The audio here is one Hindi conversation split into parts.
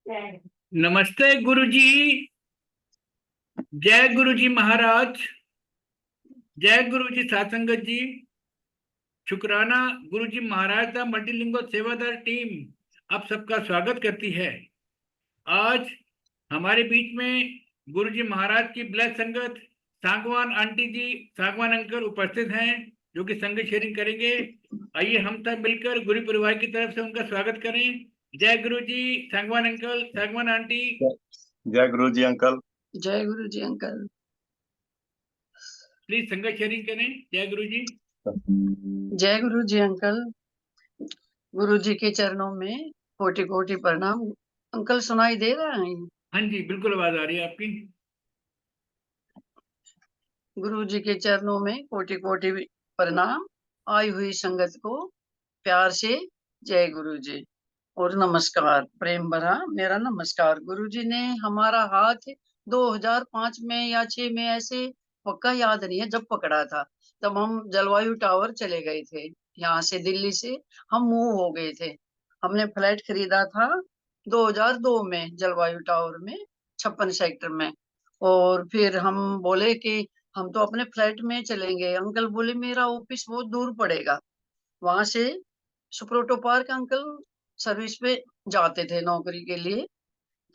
नमस्ते गुरुजी। जय गुरुजी महाराज। जय गुरुजी सासंगत जी। शुक्राना। गुरुजी महाराज का मल्टीलिंगुअल सेवादार टीम आप सबका स्वागत करती है। आज हमारे बीच में गुरुजी महाराज की ब्लैक संगत सागवान आंटी जी, सागवान अंकल उपस्थित हैं, जो कि संगत शेयरिंग करेंगे। आइए हम सब मिलकर गुरु परिवार की तरफ से उनका स्वागत करें। जय गुरुजी, सागवान अंकल, सागवान आंटी। जय गुरु जी अंकल। जय गुरु जी अंकल। प्लीज संगत शेयरिंग करें। जय गुरुजी। जय गुरु जी अंकल। गुरु जी के चरणों में कोटि कोटि प्रणाम। अंकल सुनाई दे रहा है? हाँ जी, बिल्कुल आवाज आ रही है आपकी। गुरु जी के चरणों में कोटि कोटि प्रणाम। आई हुई संगत को प्यार से जय गुरु जी और नमस्कार। प्रेम भरा मेरा नमस्कार। गुरु जी ने हमारा हाथ 2005 में या 6 में, ऐसे पक्का याद नहीं है, जब पकड़ा था तब हम जलवायु टावर चले गए थे। यहाँ से दिल्ली से हम मूव हो गए थे। हमने फ्लैट खरीदा था 2002 में जलवायु टावर में, 56 सेक्टर में। और फिर हम बोले कि हम तो अपने फ्लैट में चलेंगे। अंकल बोले मेरा ऑफिस बहुत दूर पड़ेगा। वहां से सुप्रोटो पार्क अंकल सर्विस पे जाते थे नौकरी के लिए।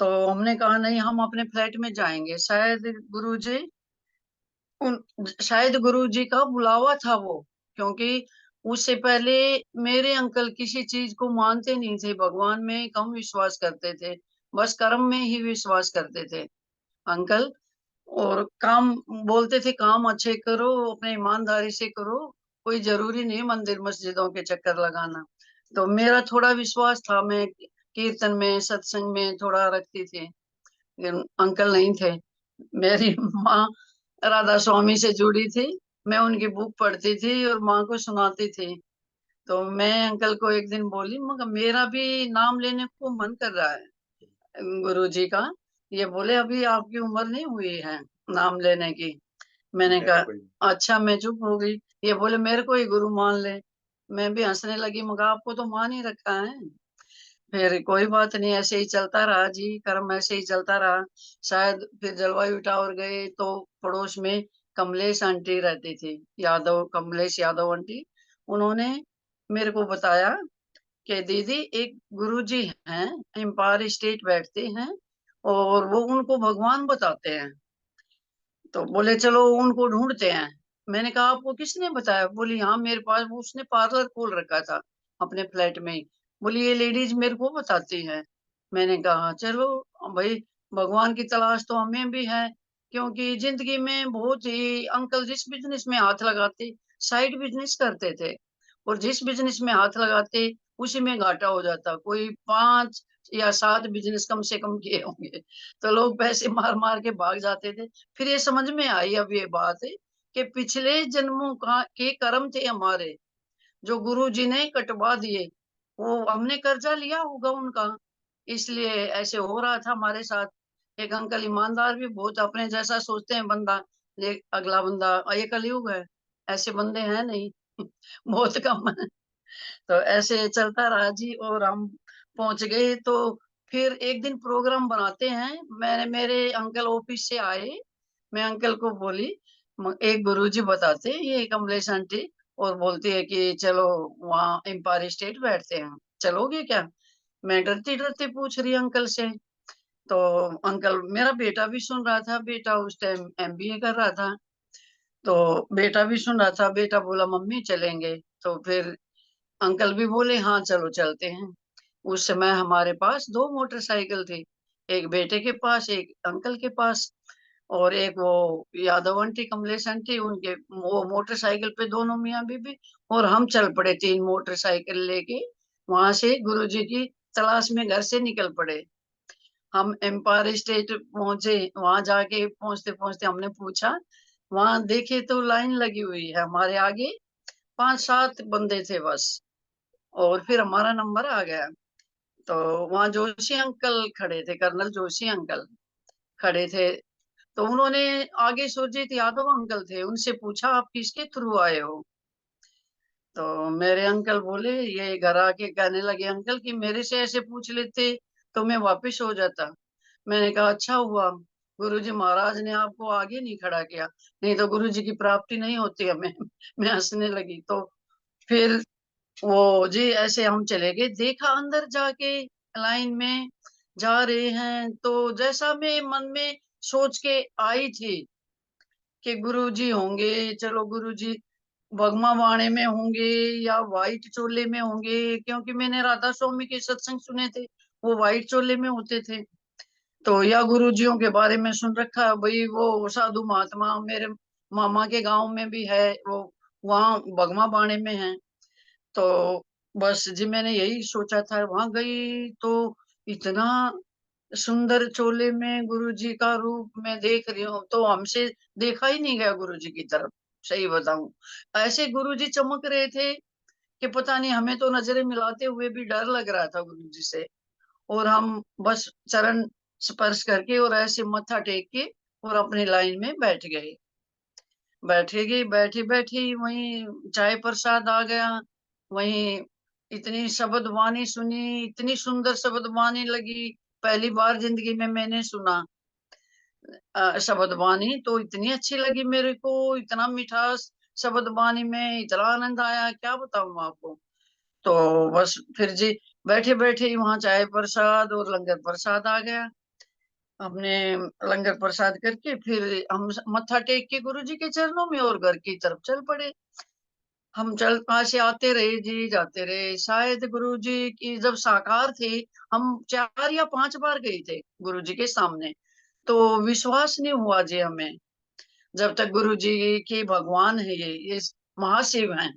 तो हमने कहा नहीं, हम अपने फ्लैट में जाएंगे। शायद गुरुजी का बुलावा था वो, क्योंकि उससे पहले मेरे अंकल किसी चीज को मानते नहीं थे, भगवान में कम विश्वास करते थे, बस कर्म में ही विश्वास करते थे अंकल। और काम बोलते थे काम अच्छे करो, अपने ईमानदारी से करो, कोई जरूरी नहीं मंदिर मस्जिदों के चक्कर लगाना। तो मेरा थोड़ा विश्वास था, मैं कीर्तन में सत्संग में थोड़ा रखती थी, लेकिन अंकल नहीं थे। मेरी माँ राधा स्वामी से जुड़ी थी, मैं उनकी बुक पढ़ती थी और माँ को सुनाती थी। तो मैं अंकल को एक दिन बोली, मगर मेरा भी नाम लेने को मन कर रहा है गुरु जी का। ये बोले अभी आपकी उम्र नहीं हुई है नाम लेने की। मैंने कहा अच्छा, मैं चुप हो गई। ये बोले मेरे को ही गुरु मान ले। मैं भी हंसने लगी, मगर आपको तो मान ही रखा है। फिर कोई बात नहीं, ऐसे ही चलता रहा जी, कर्म ऐसे ही चलता रहा। शायद फिर जलवायु टावर गए तो पड़ोस में कमलेश आंटी रहती थी, यादव, कमलेश यादव आंटी। उन्होंने मेरे को बताया कि दीदी एक गुरुजी हैं, एम्पायर स्टेट बैठते हैं और वो उनको भगवान बताते हैं। तो बोले चलो उनको ढूंढते हैं। मैंने कहा आपको किसने बताया? बोली हाँ मेरे पास, वो उसने पार्लर खोल रखा था अपने फ्लैट में ही। बोली ये लेडीज मेरे को बताती है। मैंने कहा चलो भाई, भगवान की तलाश तो हमें भी है, क्योंकि जिंदगी में बहुत ही अंकल जिस बिजनेस में हाथ लगाते, साइड बिजनेस करते थे, और जिस बिजनेस में हाथ लगाते उसी में घाटा हो जाता। कोई 5 या 7 बिजनेस कम से कम किए होंगे, तो लोग पैसे मार मार के भाग जाते थे। फिर ये समझ में आई अब ये बात है कि पिछले जन्मों का के कर्म थे हमारे, जो गुरु जी ने कटवा दिए, वो हमने कर्जा लिया होगा उनका, इसलिए ऐसे हो रहा था हमारे साथ। एक अंकल ईमानदार भी बहुत, अपने जैसा सोचते हैं बंदा, ले अगला बंदा, ये कलयुग है, ऐसे बंदे हैं नहीं बहुत कम है। तो ऐसे चलता रहा जी, और हम पहुंच गए। तो फिर एक दिन प्रोग्राम बनाते हैं, मैंने, मेरे अंकल ऑफिस से आए, मैं अंकल को बोली एक गुरुजी बताते हैं, ये कमलेश आंटी, और बोलती है कि चलो वहाँ एम्पायर स्टेट बैठते हैं, चलोगे क्या? मैं डरती डरती पूछ रही अंकल से। तो अंकल, मेरा बेटा भी सुन रहा था, बेटा उस टाइम एमबीए कर रहा था, तो बेटा भी सुन रहा था। बेटा बोला मम्मी चलेंगे। तो फिर अंकल भी बोले हाँ चलो चलते हैं। उस समय हमारे पास 2 मोटरसाइकिल थी, एक बेटे के पास, एक अंकल के पास। और एक वो यादव आंटी, कमलेश आंटी, उनके वो मोटरसाइकिल पे दोनों मियाँ बीबी, और हम चल पड़े 3 मोटरसाइकिल लेके। वहां से गुरुजी की तलाश में घर से निकल पड़े। हम एम्पायर स्टेट पहुंचे, वहां जाके पहुंचते पहुंचते हमने पूछा, वहां देखे तो लाइन लगी हुई है, हमारे आगे 5-7 बंदे थे बस। और फिर हमारा नंबर आ गया। तो वहां जोशी अंकल खड़े थे, कर्नल जोशी अंकल खड़े थे। तो उन्होंने आगे सुरजीत यादव अंकल थे, उनसे पूछा आप किसके थ्रू आए हो? तो मेरे अंकल बोले, ये घर आके कहने लगे अंकल कि मेरे से ऐसे पूछ लेते तो मैं वापस हो जाता। मैंने कहा अच्छा हुआ गुरुजी महाराज ने आपको आगे नहीं खड़ा किया, नहीं तो गुरुजी की प्राप्ति नहीं होती हमें। मैं हंसने लगी। तो फिर वो जी ऐसे हम चले गए, देखा अंदर जाके लाइन में जा रहे हैं, तो जैसा मैं मन में सोच के आई थी कि गुरुजी होंगे, चलो गुरुजी भगमा बाणे में होंगे या व्हाइट चोले में होंगे, क्योंकि मैंने राधा स्वामी के सत्संग सुने थे, वो व्हाइट चोले में होते थे। तो या गुरुजियों के बारे में सुन रखा है भाई, वो साधु महात्मा मेरे मामा के गांव में भी है, वो वहाँ भगमा बाणे में है। तो बस जी मैंने यही सोचा था, वहां गई तो इतना सुंदर चोले में गुरुजी का रूप मैं देख रही हूँ, तो हमसे देखा ही नहीं गया गुरुजी की तरफ। सही बताऊं, ऐसे गुरुजी चमक रहे थे कि पता नहीं, हमें तो नजरें मिलाते हुए भी डर लग रहा था गुरुजी से। और हम बस चरण स्पर्श करके और ऐसे मत्था टेक के और अपनी लाइन में बैठ गए। बैठेगी बैठी बैठी वहीं चाय प्रसाद आ गया, वहीं इतनी शब्द वाणी सुनी, इतनी सुंदर शब्द वाणी लगी, पहली बार जिंदगी में मैंने सुना शब्द वाणी, तो इतनी अच्छी लगी मेरे को, इतना मिठास शब्द वाणी में, इतना आनंद आया क्या बताऊं आपको। तो बस फिर जी बैठे बैठे ही वहां चाय प्रसाद और लंगर प्रसाद आ गया। हमने लंगर प्रसाद करके फिर हम मत्था टेक के गुरु जी के चरणों में और घर की तरफ चल पड़े। हम चल वहां से आते रहे जी, जाते रहे, शायद गुरु जी की जब साकार थे, हम 4 या 5 बार गए थे गुरु जी के सामने। तो विश्वास नहीं हुआ जी हमें, जब तक गुरु जी के भगवान है, ये महाशिव हैं,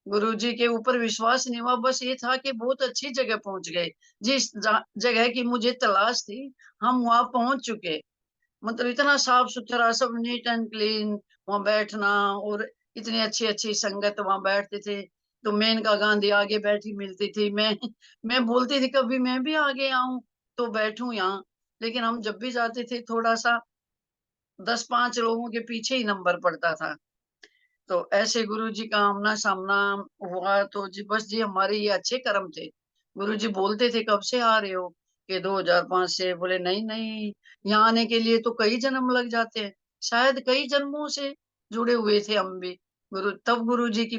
गुरु जी के ऊपर विश्वास नहीं हुआ। बस ये था कि बहुत अच्छी जगह पहुंच गए, जिस जगह की मुझे तलाश थी हम वहां पहुंच चुके। मतलब इतना साफ सुथरा, सब नीट एंड क्लीन, वहां बैठना, और इतनी अच्छी अच्छी संगत वहां बैठते थे। तो मेनका गांधी आगे बैठी मिलती थी, मैं बोलती थी कभी मैं भी आगे आऊं तो बैठूं यहाँ। लेकिन हम जब भी जाते थे थोड़ा सा 10-5 लोगों के पीछे ही नंबर पड़ता था। तो ऐसे गुरु जी का आमना सामना हुआ, तो जी बस जी हमारे ये अच्छे कर्म थे। गुरु जी बोलते थे कब से आ रहे हो, कि 2005 से। बोले नहीं नहीं, यहाँ आने के लिए तो कई जन्म लग जाते हैं, शायद कई जन्मों से जुड़े हुए थे हम भी। तब गुरु जी की,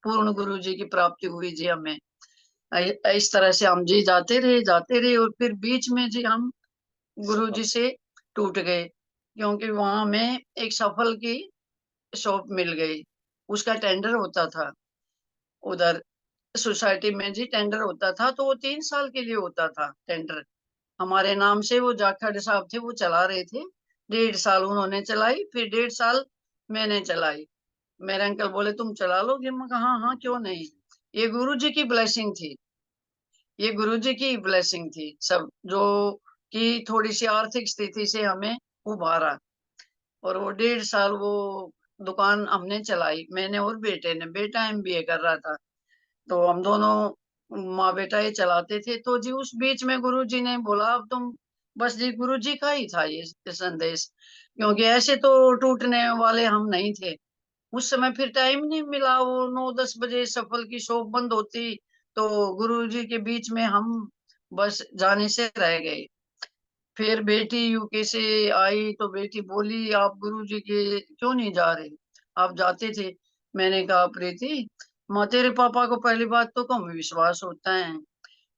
पूर्ण गुरु जी की प्राप्ति हुई जी हमें। इस तरह से हम जी जाते रहे, और फिर बीच में जी हम गुरु जी से टूट गए, क्योंकि वहां में एक सफल की शॉप मिल गई, उसका टेंडर होता था उधर सोसाइटी में जी, टेंडर होता था, तो वो 3 साल के लिए होता था टेंडर। हमारे नाम से वो जाखड़ साहब थे, वो चला रहे थे। 1.5 साल उन्होंने चलाई, फिर 1.5 साल मैंने चलाई। मेरे अंकल बोले तुम चला लोगे, मैं कहा हाँ हाँ क्यों नहीं। ये गुरु जी की ब्लेसिंग थी, ये गुरु जी की ब्लेसिंग थी सब, जो कि थोड़ी सी आर्थिक स्थिति से हमें उभारा। और वो 1.5 साल वो दुकान हमने चलाई, मैंने और बेटे ने। बेटा एमबीए कर रहा था, तो हम दोनों माँ बेटा ये चलाते थे। तो जी उस बीच में गुरु जी ने बोला अब तुम, बस जी गुरु जी का ही था ये संदेश, क्योंकि ऐसे तो टूटने वाले हम नहीं थे। उस समय फिर टाइम नहीं मिला, वो 9-10 बजे सफल की शॉप बंद होती, तो गुरु जी के बीच में हम बस जाने से रह गए। फिर बेटी यूके से आई, तो बेटी बोली आप गुरुजी के क्यों नहीं जा रहे, आप जाते थे। मैंने कहा प्रीति, माँ तेरे पापा को पहली बात तो कम विश्वास होता है,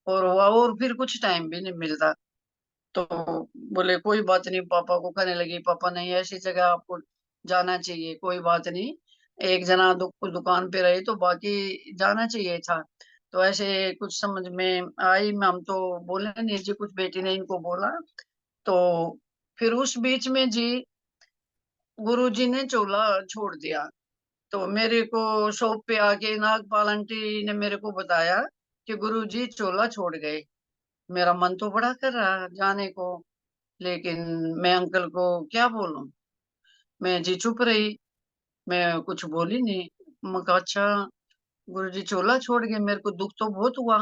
और हुआ और फिर कुछ टाइम भी नहीं मिलता। तो बोले कोई बात नहीं, पापा को कहने लगी, पापा नहीं ऐसी जगह आपको जाना चाहिए, कोई बात नहीं, एक जना दुकान पे रहे तो बाकी जाना चाहिए था। तो ऐसे कुछ समझ में आई, हम तो बोले नहीं जी, कुछ बेटी ने इनको बोला। तो फिर उस बीच में जी गुरुजी ने चोला छोड़ दिया। तो मेरे को शॉप पे आके नागपाल आंटी ने मेरे को बताया कि गुरुजी चोला छोड़ गए। मेरा मन तो बड़ा कर रहा जाने को, लेकिन मैं अंकल को क्या बोलूं। मैं जी चुप रही, मैं कुछ बोली नहीं। मैं कहा अच्छा, गुरुजी चोला छोड़ गए, मेरे को दुख तो बहुत हुआ,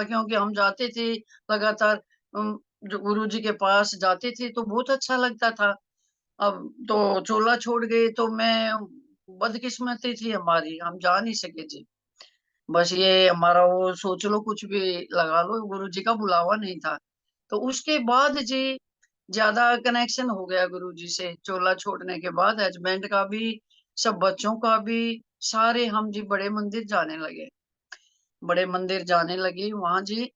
क्योंकि हम जाते थे लगातार, जो गुरुजी के पास जाते थे तो बहुत अच्छा लगता था। अब तो चोला छोड़ गए, तो मैं, बदकिस्मती थी हमारी, हम जा नहीं सके जी। बस ये हमारा वो सोच लो, कुछ भी लगा लो, गुरु जी का बुलावा नहीं था। तो उसके बाद जी ज्यादा कनेक्शन हो गया गुरु जी से, चोला छोड़ने के बाद हस्बैंड का भी, सब बच्चों का भी, सारे हम जी बड़े मंदिर जाने लगे। बड़े मंदिर जाने लगे वहां जी।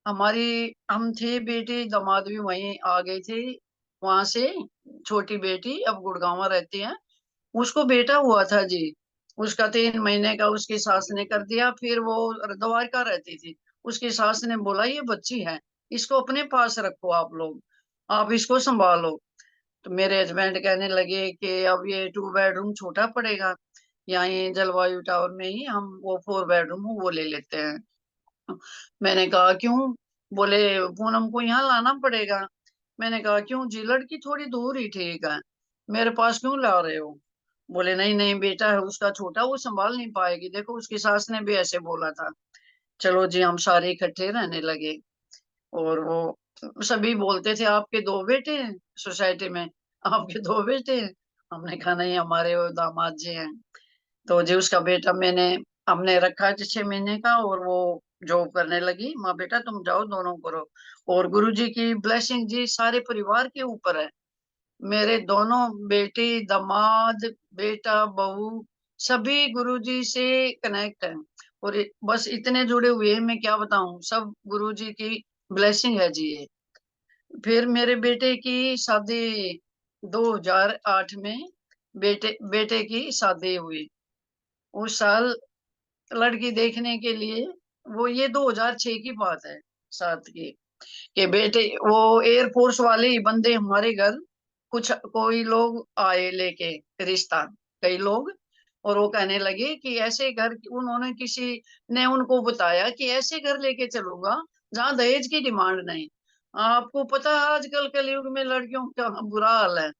हमारी हम थे बेटे दामाद भी वहीं आ गए थे वहां से। छोटी बेटी अब गुड़गांव रहती है, उसको बेटा हुआ था जी। उसका 3 महीने का उसकी सास ने कर दिया। फिर वो द्वारका रहती थी, उसकी सास ने बोला ये बच्ची है, इसको अपने पास रखो, आप लोग आप इसको संभालो। तो मेरे हस्बैंड कहने लगे कि अब ये 2 बेडरूम छोटा पड़ेगा, यहाँ जलवायु टावर में ही हम वो 4 बेडरूम वो ले लेते हैं। मैंने कहा क्यों? बोले पूनम को यहाँ लाना पड़ेगा। मैंने कहा क्यों जी, लड़की थोड़ी दूर ही ठीक है, मेरे पास क्यों ला रहे हो? बोले नहीं नहीं, बेटा है उसका छोटा, वो संभाल नहीं पाएगी, देखो उसकी सास ने भी ऐसे बोला था। चलो जी, हम सारे इकट्ठे रहने लगे। और वो सभी बोलते थे आपके 2 बेटे हैं सोसाइटी में, आपके 2 बेटे हैं। हमने कहा नहीं, हमारे वो दामाद जी हैं। तो जी उसका बेटा मैंने हमने रखा है 6 महीने का, और वो जॉब करने लगी। माँ बेटा तुम जाओ, दोनों करो। और गुरु जी की ब्लेसिंग जी सारे परिवार के ऊपर है। मेरे दोनों बेटी, दामाद, बेटा, बहू, सभी गुरु जी से कनेक्ट है। और बस इतने जुड़े हुए हैं, मैं क्या बताऊं, सब गुरु जी की ब्लेसिंग है जी ये। फिर मेरे बेटे की शादी 2008 में, बेटे बेटे की शादी हुई उस साल लड़की देखने के लिए। वो ये 2006 की बात है, साथ की, कि बेटे वो एयरफोर्स वाले ही बंदे हमारे घर, कुछ कोई लोग आए लेके रिश्ता, कई लोग। और वो कहने लगे कि ऐसे घर, उन्होंने किसी ने उनको बताया कि ऐसे घर लेके चलूंगा जहाँ दहेज की डिमांड नहीं। आपको पता है आजकल कलयुग में लड़कियों का बुरा हाल है,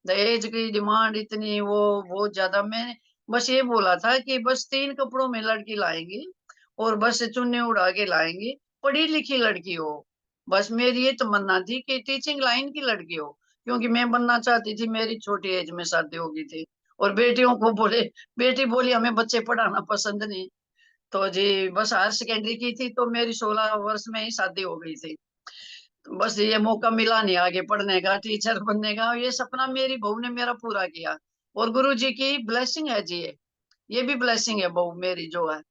दहेज की डिमांड इतनी, वो बहुत ज्यादा। मैंने बस ये बोला था कि बस 3 कपड़ों में लड़की लाएंगे, और बस चुन्नी उड़ा के लाएंगे, पढ़ी लिखी लड़की हो। बस मेरी ये तमन्ना थी कि टीचिंग लाइन की लड़की हो, क्योंकि मैं बनना चाहती थी, मेरी छोटी एज में शादी हो गई थी। और बेटियों को बोले, बेटी बोली हमें बच्चे पढ़ाना पसंद नहीं। तो जी बस हायर सेकेंडरी की थी, तो मेरी 16 वर्ष में ही शादी हो गई थी। तो बस ये मौका मिला नहीं आगे पढ़ने का, टीचर बनने का, ये सपना मेरी बहू ने मेरा पूरा किया। और गुरु जी की ब्लेसिंग है जी ये भी ब्लेसिंग है, बहू मेरी जो है।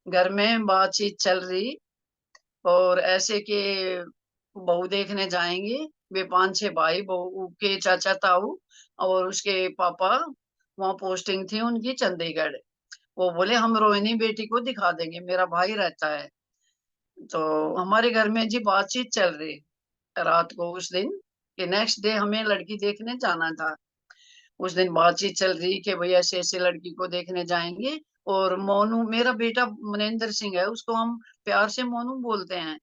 घर में बातचीत चल रही, और ऐसे के बहू देखने जाएंगे। वे 5-6 भाई, बहू के चाचा ताऊ और उसके पापा, वहाँ पोस्टिंग थी उनकी चंडीगढ़। वो बोले हम रोहिणी बेटी को दिखा देंगे, मेरा भाई रहता है। तो हमारे घर में जी बातचीत चल रही रात को उस दिन, कि नेक्स्ट डे हमें लड़की देखने जाना था। उस दिन बातचीत चल रही कि भाई ऐसे ऐसे लड़की को देखने जाएंगे। और मोनू, मेरा बेटा मनेंद्र सिंह है, उसको हम प्यार से मोनू बोलते हैं।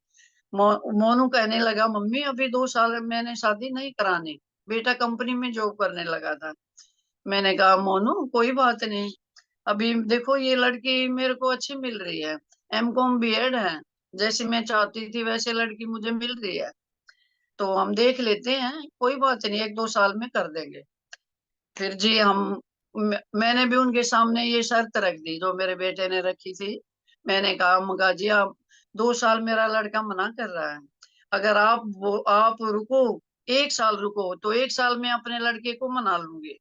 मोनू कहने लगा मम्मी अभी 2 साल मैंने शादी नहीं करानी, बेटा कंपनी में जॉब करने लगा था। मैंने कहा मोनू कोई बात नहीं, अभी देखो ये लड़की मेरे को अच्छी मिल रही है, M.Com B.Ed है, जैसे मैं चाहती थी वैसे लड़की मुझे मिल रही है, तो हम देख लेते हैं, कोई बात नहीं, 1-2 साल में कर देंगे। फिर जी मैंने भी उनके सामने ये शर्त रख दी जो मेरे बेटे ने रखी थी। मैंने कहा मगा जी आप 2 साल मेरा लड़का मना कर रहा है, अगर आप रुको, 1 साल रुको, तो 1 साल में अपने लड़के को मना लूंगी,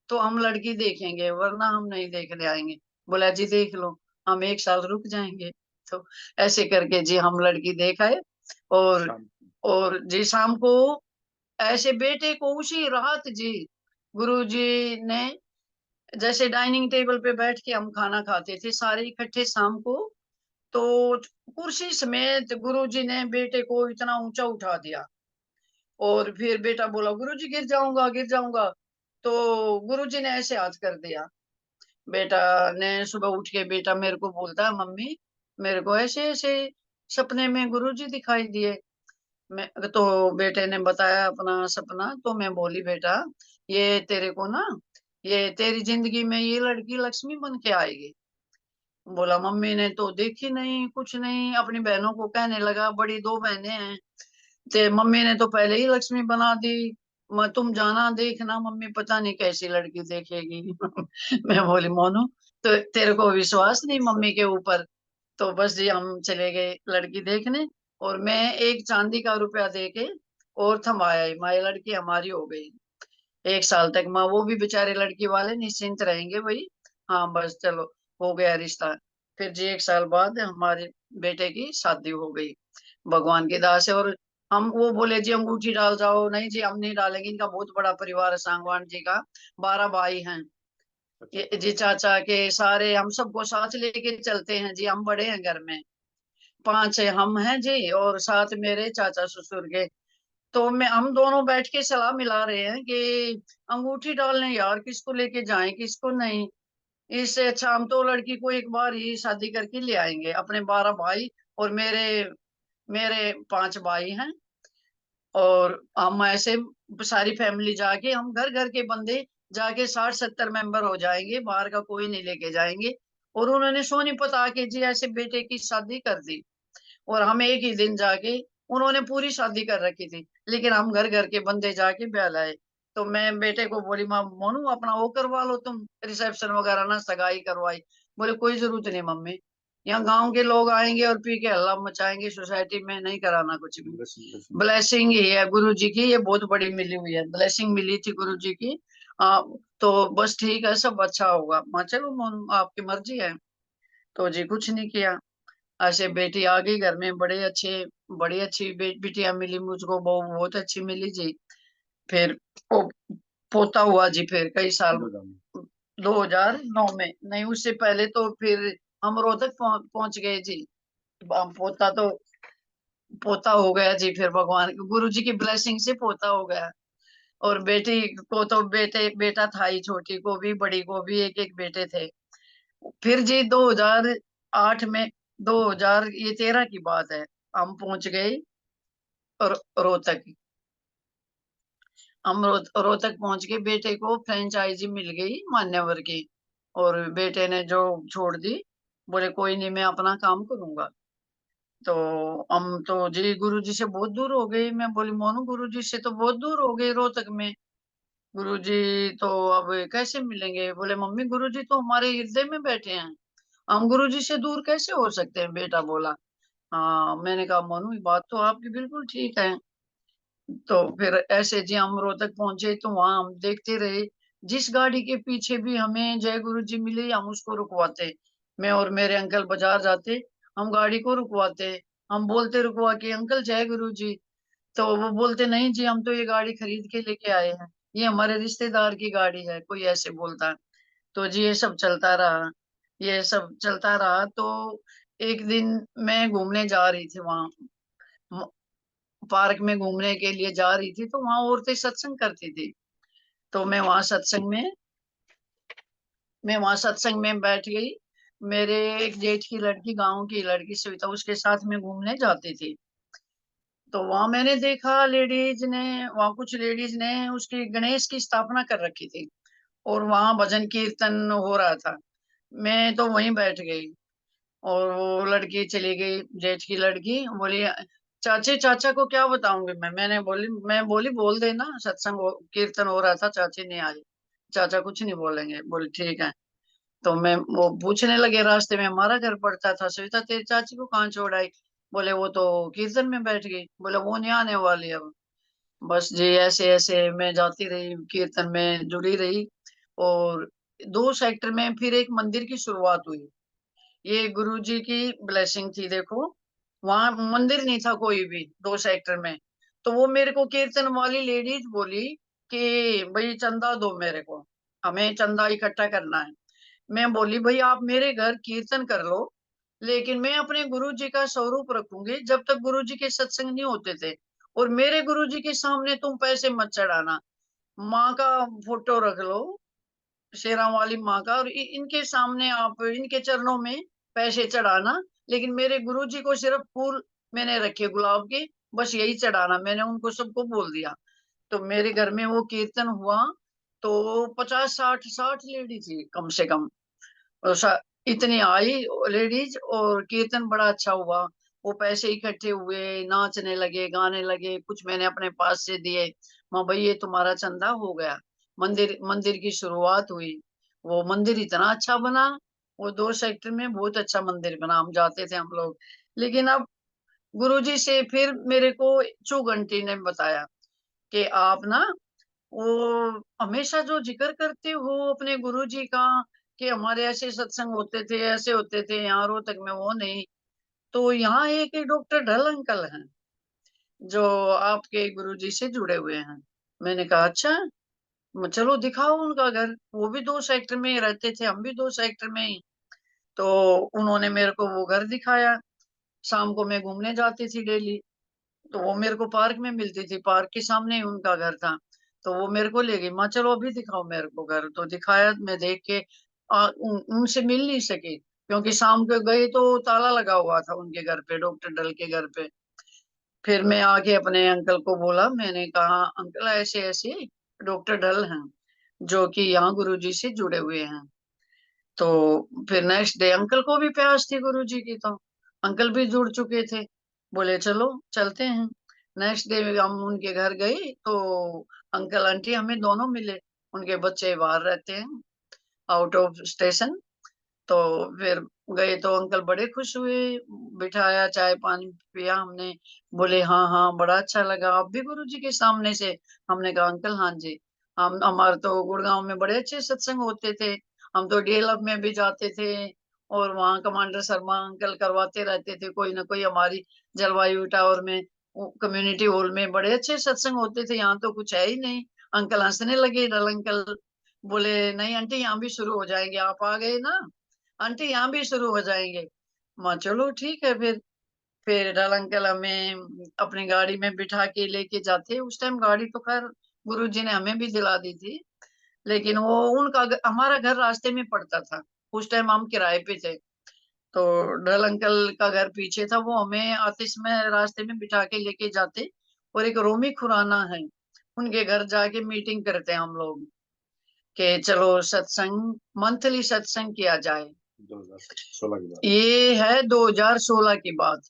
तो हम लड़की देखेंगे, वरना हम नहीं देखने आएंगे। बोला जी देख लो, हम 1 साल रुक जाएंगे। तो ऐसे करके जी हम लड़की देख आए। और शाम और जी शाम को ऐसे बेटे को उसी रात जी गुरु जी ने, जैसे डाइनिंग टेबल पे बैठ के हम खाना खाते थे सारे इकट्ठे शाम को, तो कुर्सी समेत गुरु जी ने बेटे को इतना ऊंचा उठा दिया। और फिर बेटा बोला गुरु जी गिर जाऊंगा गिर जाऊंगा, तो गुरु जी ने ऐसे हाथ कर दिया। बेटा ने सुबह उठ के बेटा मेरे को बोलता है मम्मी मेरे को ऐसे ऐसे सपने में गुरु जी दिखाई दिए। मैं तो बेटे ने बताया अपना सपना, तो मैं बोली बेटा ये तेरे को ना, ये तेरी जिंदगी में ये लड़की लक्ष्मी बन के आएगी। बोला मम्मी ने तो देखी नहीं, कुछ नहीं, अपनी बहनों को कहने लगा, बड़ी 2 बहनें हैं, ते मम्मी ने तो पहले ही लक्ष्मी बना दी, तुम जाना देखना मम्मी पता नहीं कैसी लड़की देखेगी। मैं बोली मोनू तो तेरे को विश्वास नहीं मम्मी के ऊपर? तो बस जी हम चले गए लड़की देखने, और मैं एक चांदी का रुपया दे के और थमाया, माँ ये लड़की हमारी हो गई। 1 साल तक माँ वो भी बेचारे लड़की वाले निश्चिंत रहेंगे भाई, हाँ बस चलो हो गया रिश्ता। फिर जी 1 साल बाद हमारे बेटे की शादी हो गई भगवान की दया से। और हम वो बोले जी अंगूठी डाल जाओ, नहीं जी हम नहीं डालेंगे, इनका बहुत बड़ा परिवार है सांगवान जी का, 12 भाई हैं। ये जी चाचा के सारे हम सबको साथ लेके चलते हैं जी, हम बड़े हैं घर में, 5 हम हैं जी, और 7 मेरे चाचा ससुर के। तो मैं हम दोनों बैठ के सलाह मिला रहे हैं कि अंगूठी डालने यार किसको लेके जाएं किसको नहीं। इससे अच्छा हम तो लड़की को एक बार ही शादी करके ले आएंगे, अपने 12 भाई और मेरे मेरे 5 भाई हैं, और हम ऐसे सारी फैमिली जाके हम घर घर के बंदे जाके 60-70 मेंबर हो जाएंगे, बाहर का कोई नहीं लेके जाएंगे। और उन्होंने सोनी पता के जी ऐसे बेटे की शादी कर दी, और हम एक ही दिन जाके, उन्होंने पूरी शादी कर रखी थी लेकिन हम घर घर के बंदे जाके ब्याह लाए। तो मैं बेटे को बोली माँ मोनू अपना वो करवा लो तुम, रिसेप्शन वगैरह ना सगाई करवाई। बोले कोई जरूरत नहीं मम्मी, यहाँ गांव के लोग आएंगे और पी के हल्ला मचाएंगे, सोसाइटी में नहीं कराना कुछ भी। ब्लेसिंग ही है गुरु जी की, ये बहुत बड़ी मिली हुई है, ब्लेसिंग मिली थी गुरु जी की। आ, तो बस ठीक है सब अच्छा होगा। माँ चलो मोनू आपकी मर्जी है। तो जी कुछ नहीं किया, ऐसे बेटी आ गई घर में, बड़ी अच्छी बिटिया मिली मुझको, बहू बहुत अच्छी मिली जी। फिर वो पोता हुआ जी, फिर कई साल 2009 में, नहीं उससे पहले तो फिर हम रोहतक पहुंच गए जी। पोता तो पोता हो गया जी, फिर भगवान गुरु जी की ब्लेसिंग से पोता हो गया। और बेटी को तो बेटा था ही, छोटी को भी बड़ी को भी एक एक बेटे थे। फिर जी 2008 में, 2013 की बात है, हम पहुंच गए रोहतक। हम रोहतक पहुंच के बेटे को फ्रेंचाइजी मिल गई मान्यवर की, और बेटे ने जो छोड़ दी, बोले कोई नहीं मैं अपना काम करूंगा। तो हम तो जी गुरु जी से बहुत दूर हो गए, मैं बोली मोनू गुरु जी से तो बहुत दूर हो गए रोहतक में, गुरु जी तो अब कैसे मिलेंगे। बोले मम्मी गुरु जी तो हमारे हृदय में बैठे हैं, हम गुरु जी से दूर कैसे हो सकते हैं, बेटा बोला। हाँ मैंने कहा मोनू ये बात तो आपकी बिल्कुल ठीक है। तो फिर ऐसे जी हम रोहतक पहुंचे, तो वहां हम देखते रहे, जिस गाड़ी के पीछे भी हमें जय गुरु जी मिले हम उसको रुकवाते। मैं और मेरे अंकल बाजार जाते, हम गाड़ी को रुकवाते, हम बोलते रुकवा के अंकल जय गुरु जी। तो वो बोलते नहीं जी हम तो ये गाड़ी खरीद के लेके आए हैं, ये हमारे रिश्तेदार की गाड़ी है, कोई ऐसे बोलता। तो जी ये सब चलता रहा, ये सब चलता रहा। तो एक दिन मैं घूमने जा रही थी वहां, पार्क में घूमने के लिए जा रही थी, तो वहां औरतें सत्संग करती थी। तो मैं वहां सत्संग में बैठ गई। मेरे एक जेठ की लड़की, गांव की लड़की सविता, उसके साथ में घूमने जाती थी। तो वहां मैंने देखा लेडीज ने, वहां कुछ लेडीज ने उसकी गणेश की स्थापना कर रखी थी, और वहां भजन कीर्तन हो रहा था। मैं तो वहीं बैठ गई, और वो लड़की चली गई, जेठ की लड़की बोली चाची चाचा को क्या बताऊंगी मैं बोली बोल देना, कीर्तन हो रहा था, चाची नहीं आई, चाचा कुछ नहीं बोलेंगे। बोली ठीक है। तो मैं वो पूछने लगे, रास्ते में हमारा घर पड़ता था, सविता तेरी चाची को कहाँ छोड़ आई। बोले वो तो कीर्तन में बैठ गई। बोले वो नहीं आने वाली अब। बस जी ऐसे ऐसे मैं जाती रही, कीर्तन में जुड़ी रही। और 2 सेक्टर में फिर एक मंदिर की शुरुआत हुई, ये गुरु जी की ब्लेसिंग थी देखो। वहां मंदिर नहीं था कोई भी 2 सेक्टर में। तो वो मेरे को कीर्तन वाली लेडीज बोली कि भाई चंदा दो मेरे को, हमें चंदा इकट्ठा करना है। मैं बोली भाई आप मेरे घर कीर्तन कर लो, लेकिन मैं अपने गुरु जी का स्वरूप रखूंगी, जब तक गुरु जी के सत्संग नहीं होते थे। और मेरे गुरु जी के सामने तुम पैसे मत चढ़ाना, माँ का फोटो रख लो, शेरा वाली माँ का, और इनके सामने आप इनके चरणों में पैसे चढ़ाना, लेकिन मेरे गुरु जी को सिर्फ फूल मैंने रखे गुलाब के, बस यही चढ़ाना, मैंने उनको सबको बोल दिया। तो मेरे घर में वो कीर्तन हुआ, तो 50-60 लेडी थी कम से कम, और इतनी आई लेडीज, और कीर्तन बड़ा अच्छा हुआ। वो पैसे इकट्ठे हुए, नाचने लगे गाने लगे, कुछ मैंने अपने पास से दिए। माँ भाई ये तुम्हारा चंदा हो गया। मंदिर मंदिर की शुरुआत हुई, वो मंदिर इतना अच्छा बना, वो 2 सेक्टर में बहुत अच्छा मंदिर बना, हम जाते थे हम लोग। लेकिन अब गुरुजी से फिर मेरे को चू घंटी ने बताया कि आप ना वो हमेशा जो जिक्र करते हो अपने गुरुजी का कि हमारे ऐसे सत्संग होते थे, ऐसे होते थे, यहाँ रोहतक में वो नहीं, तो यहाँ एक डॉक्टर ढल अंकल हैं जो आपके गुरुजी से जुड़े हुए हैं। मैंने कहा अच्छा, चलो दिखाओ उनका घर। वो भी 2 सेक्टर में ही रहते थे, हम भी 2 सेक्टर में ही। तो उन्होंने मेरे को वो घर दिखाया। शाम को मैं घूमने जाती थी डेली, तो वो मेरे को पार्क में मिलती थी, पार्क के सामने ही उनका घर था। तो वो मेरे को ले गई, माँ चलो अभी दिखाओ मेरे को घर। तो दिखाया, मैं देख के उनसे मिल नहीं सकी, क्योंकि शाम को गए तो ताला लगा हुआ था उनके घर पे, डॉक्टर डल के घर पे। फिर मैं आके अपने अंकल को बोला, मैंने कहा अंकल ऐसे ऐसे डॉक्टर ढल हैं जो कि यहाँ गुरुजी से जुड़े हुए हैं। तो फिर नेक्स्ट डे अंकल को भी प्यास थी गुरुजी की, तो अंकल भी जुड़ चुके थे। बोले चलो चलते हैं। नेक्स्ट डे हम उनके घर गए तो अंकल आंटी हमें दोनों मिले। उनके बच्चे बाहर रहते हैं, आउट ऑफ स्टेशन। तो फिर गए तो अंकल बड़े खुश हुए, बिठाया, चाय पानी पिया हमने। बोले हाँ हाँ बड़ा अच्छा लगा, आप भी गुरुजी के सामने से। हमने कहा अंकल हाँ जी, हम हमारे तो गुड़गांव में बड़े अच्छे सत्संग होते थे, हम तो डीएलएफ में भी जाते थे, और वहाँ कमांडर शर्मा अंकल करवाते रहते थे कोई ना कोई। हमारी जलवायु टावर में, कम्युनिटी हॉल में बड़े अच्छे सत्संग होते थे, यहाँ तो कुछ है ही नहीं। अंकल हंसने लगे, डल अंकल। बोले नहीं आंटी, यहाँ भी शुरू हो जाएंगे, आप आ गए ना आंटी, यहाँ भी शुरू हो जाएंगे। माँ चलो ठीक है फिर डल अंकल हमें अपनी गाड़ी में बिठा के लेके जाते। उस टाइम गाड़ी तो खैर गुरुजी ने हमें भी दिला दी थी, लेकिन वो हमारा घर रास्ते में पड़ता था। उस टाइम हम किराए पे थे, तो डल अंकल का घर पीछे था, वो हमें आते समय रास्ते में बिठा के लेके जाते। और एक रोमी खुराना है, उनके घर जाके मीटिंग करते हैं हम लोग कि चलो सत्संग, मंथली सत्संग किया जाए। 2016 की बात। ये है 2016 की बात।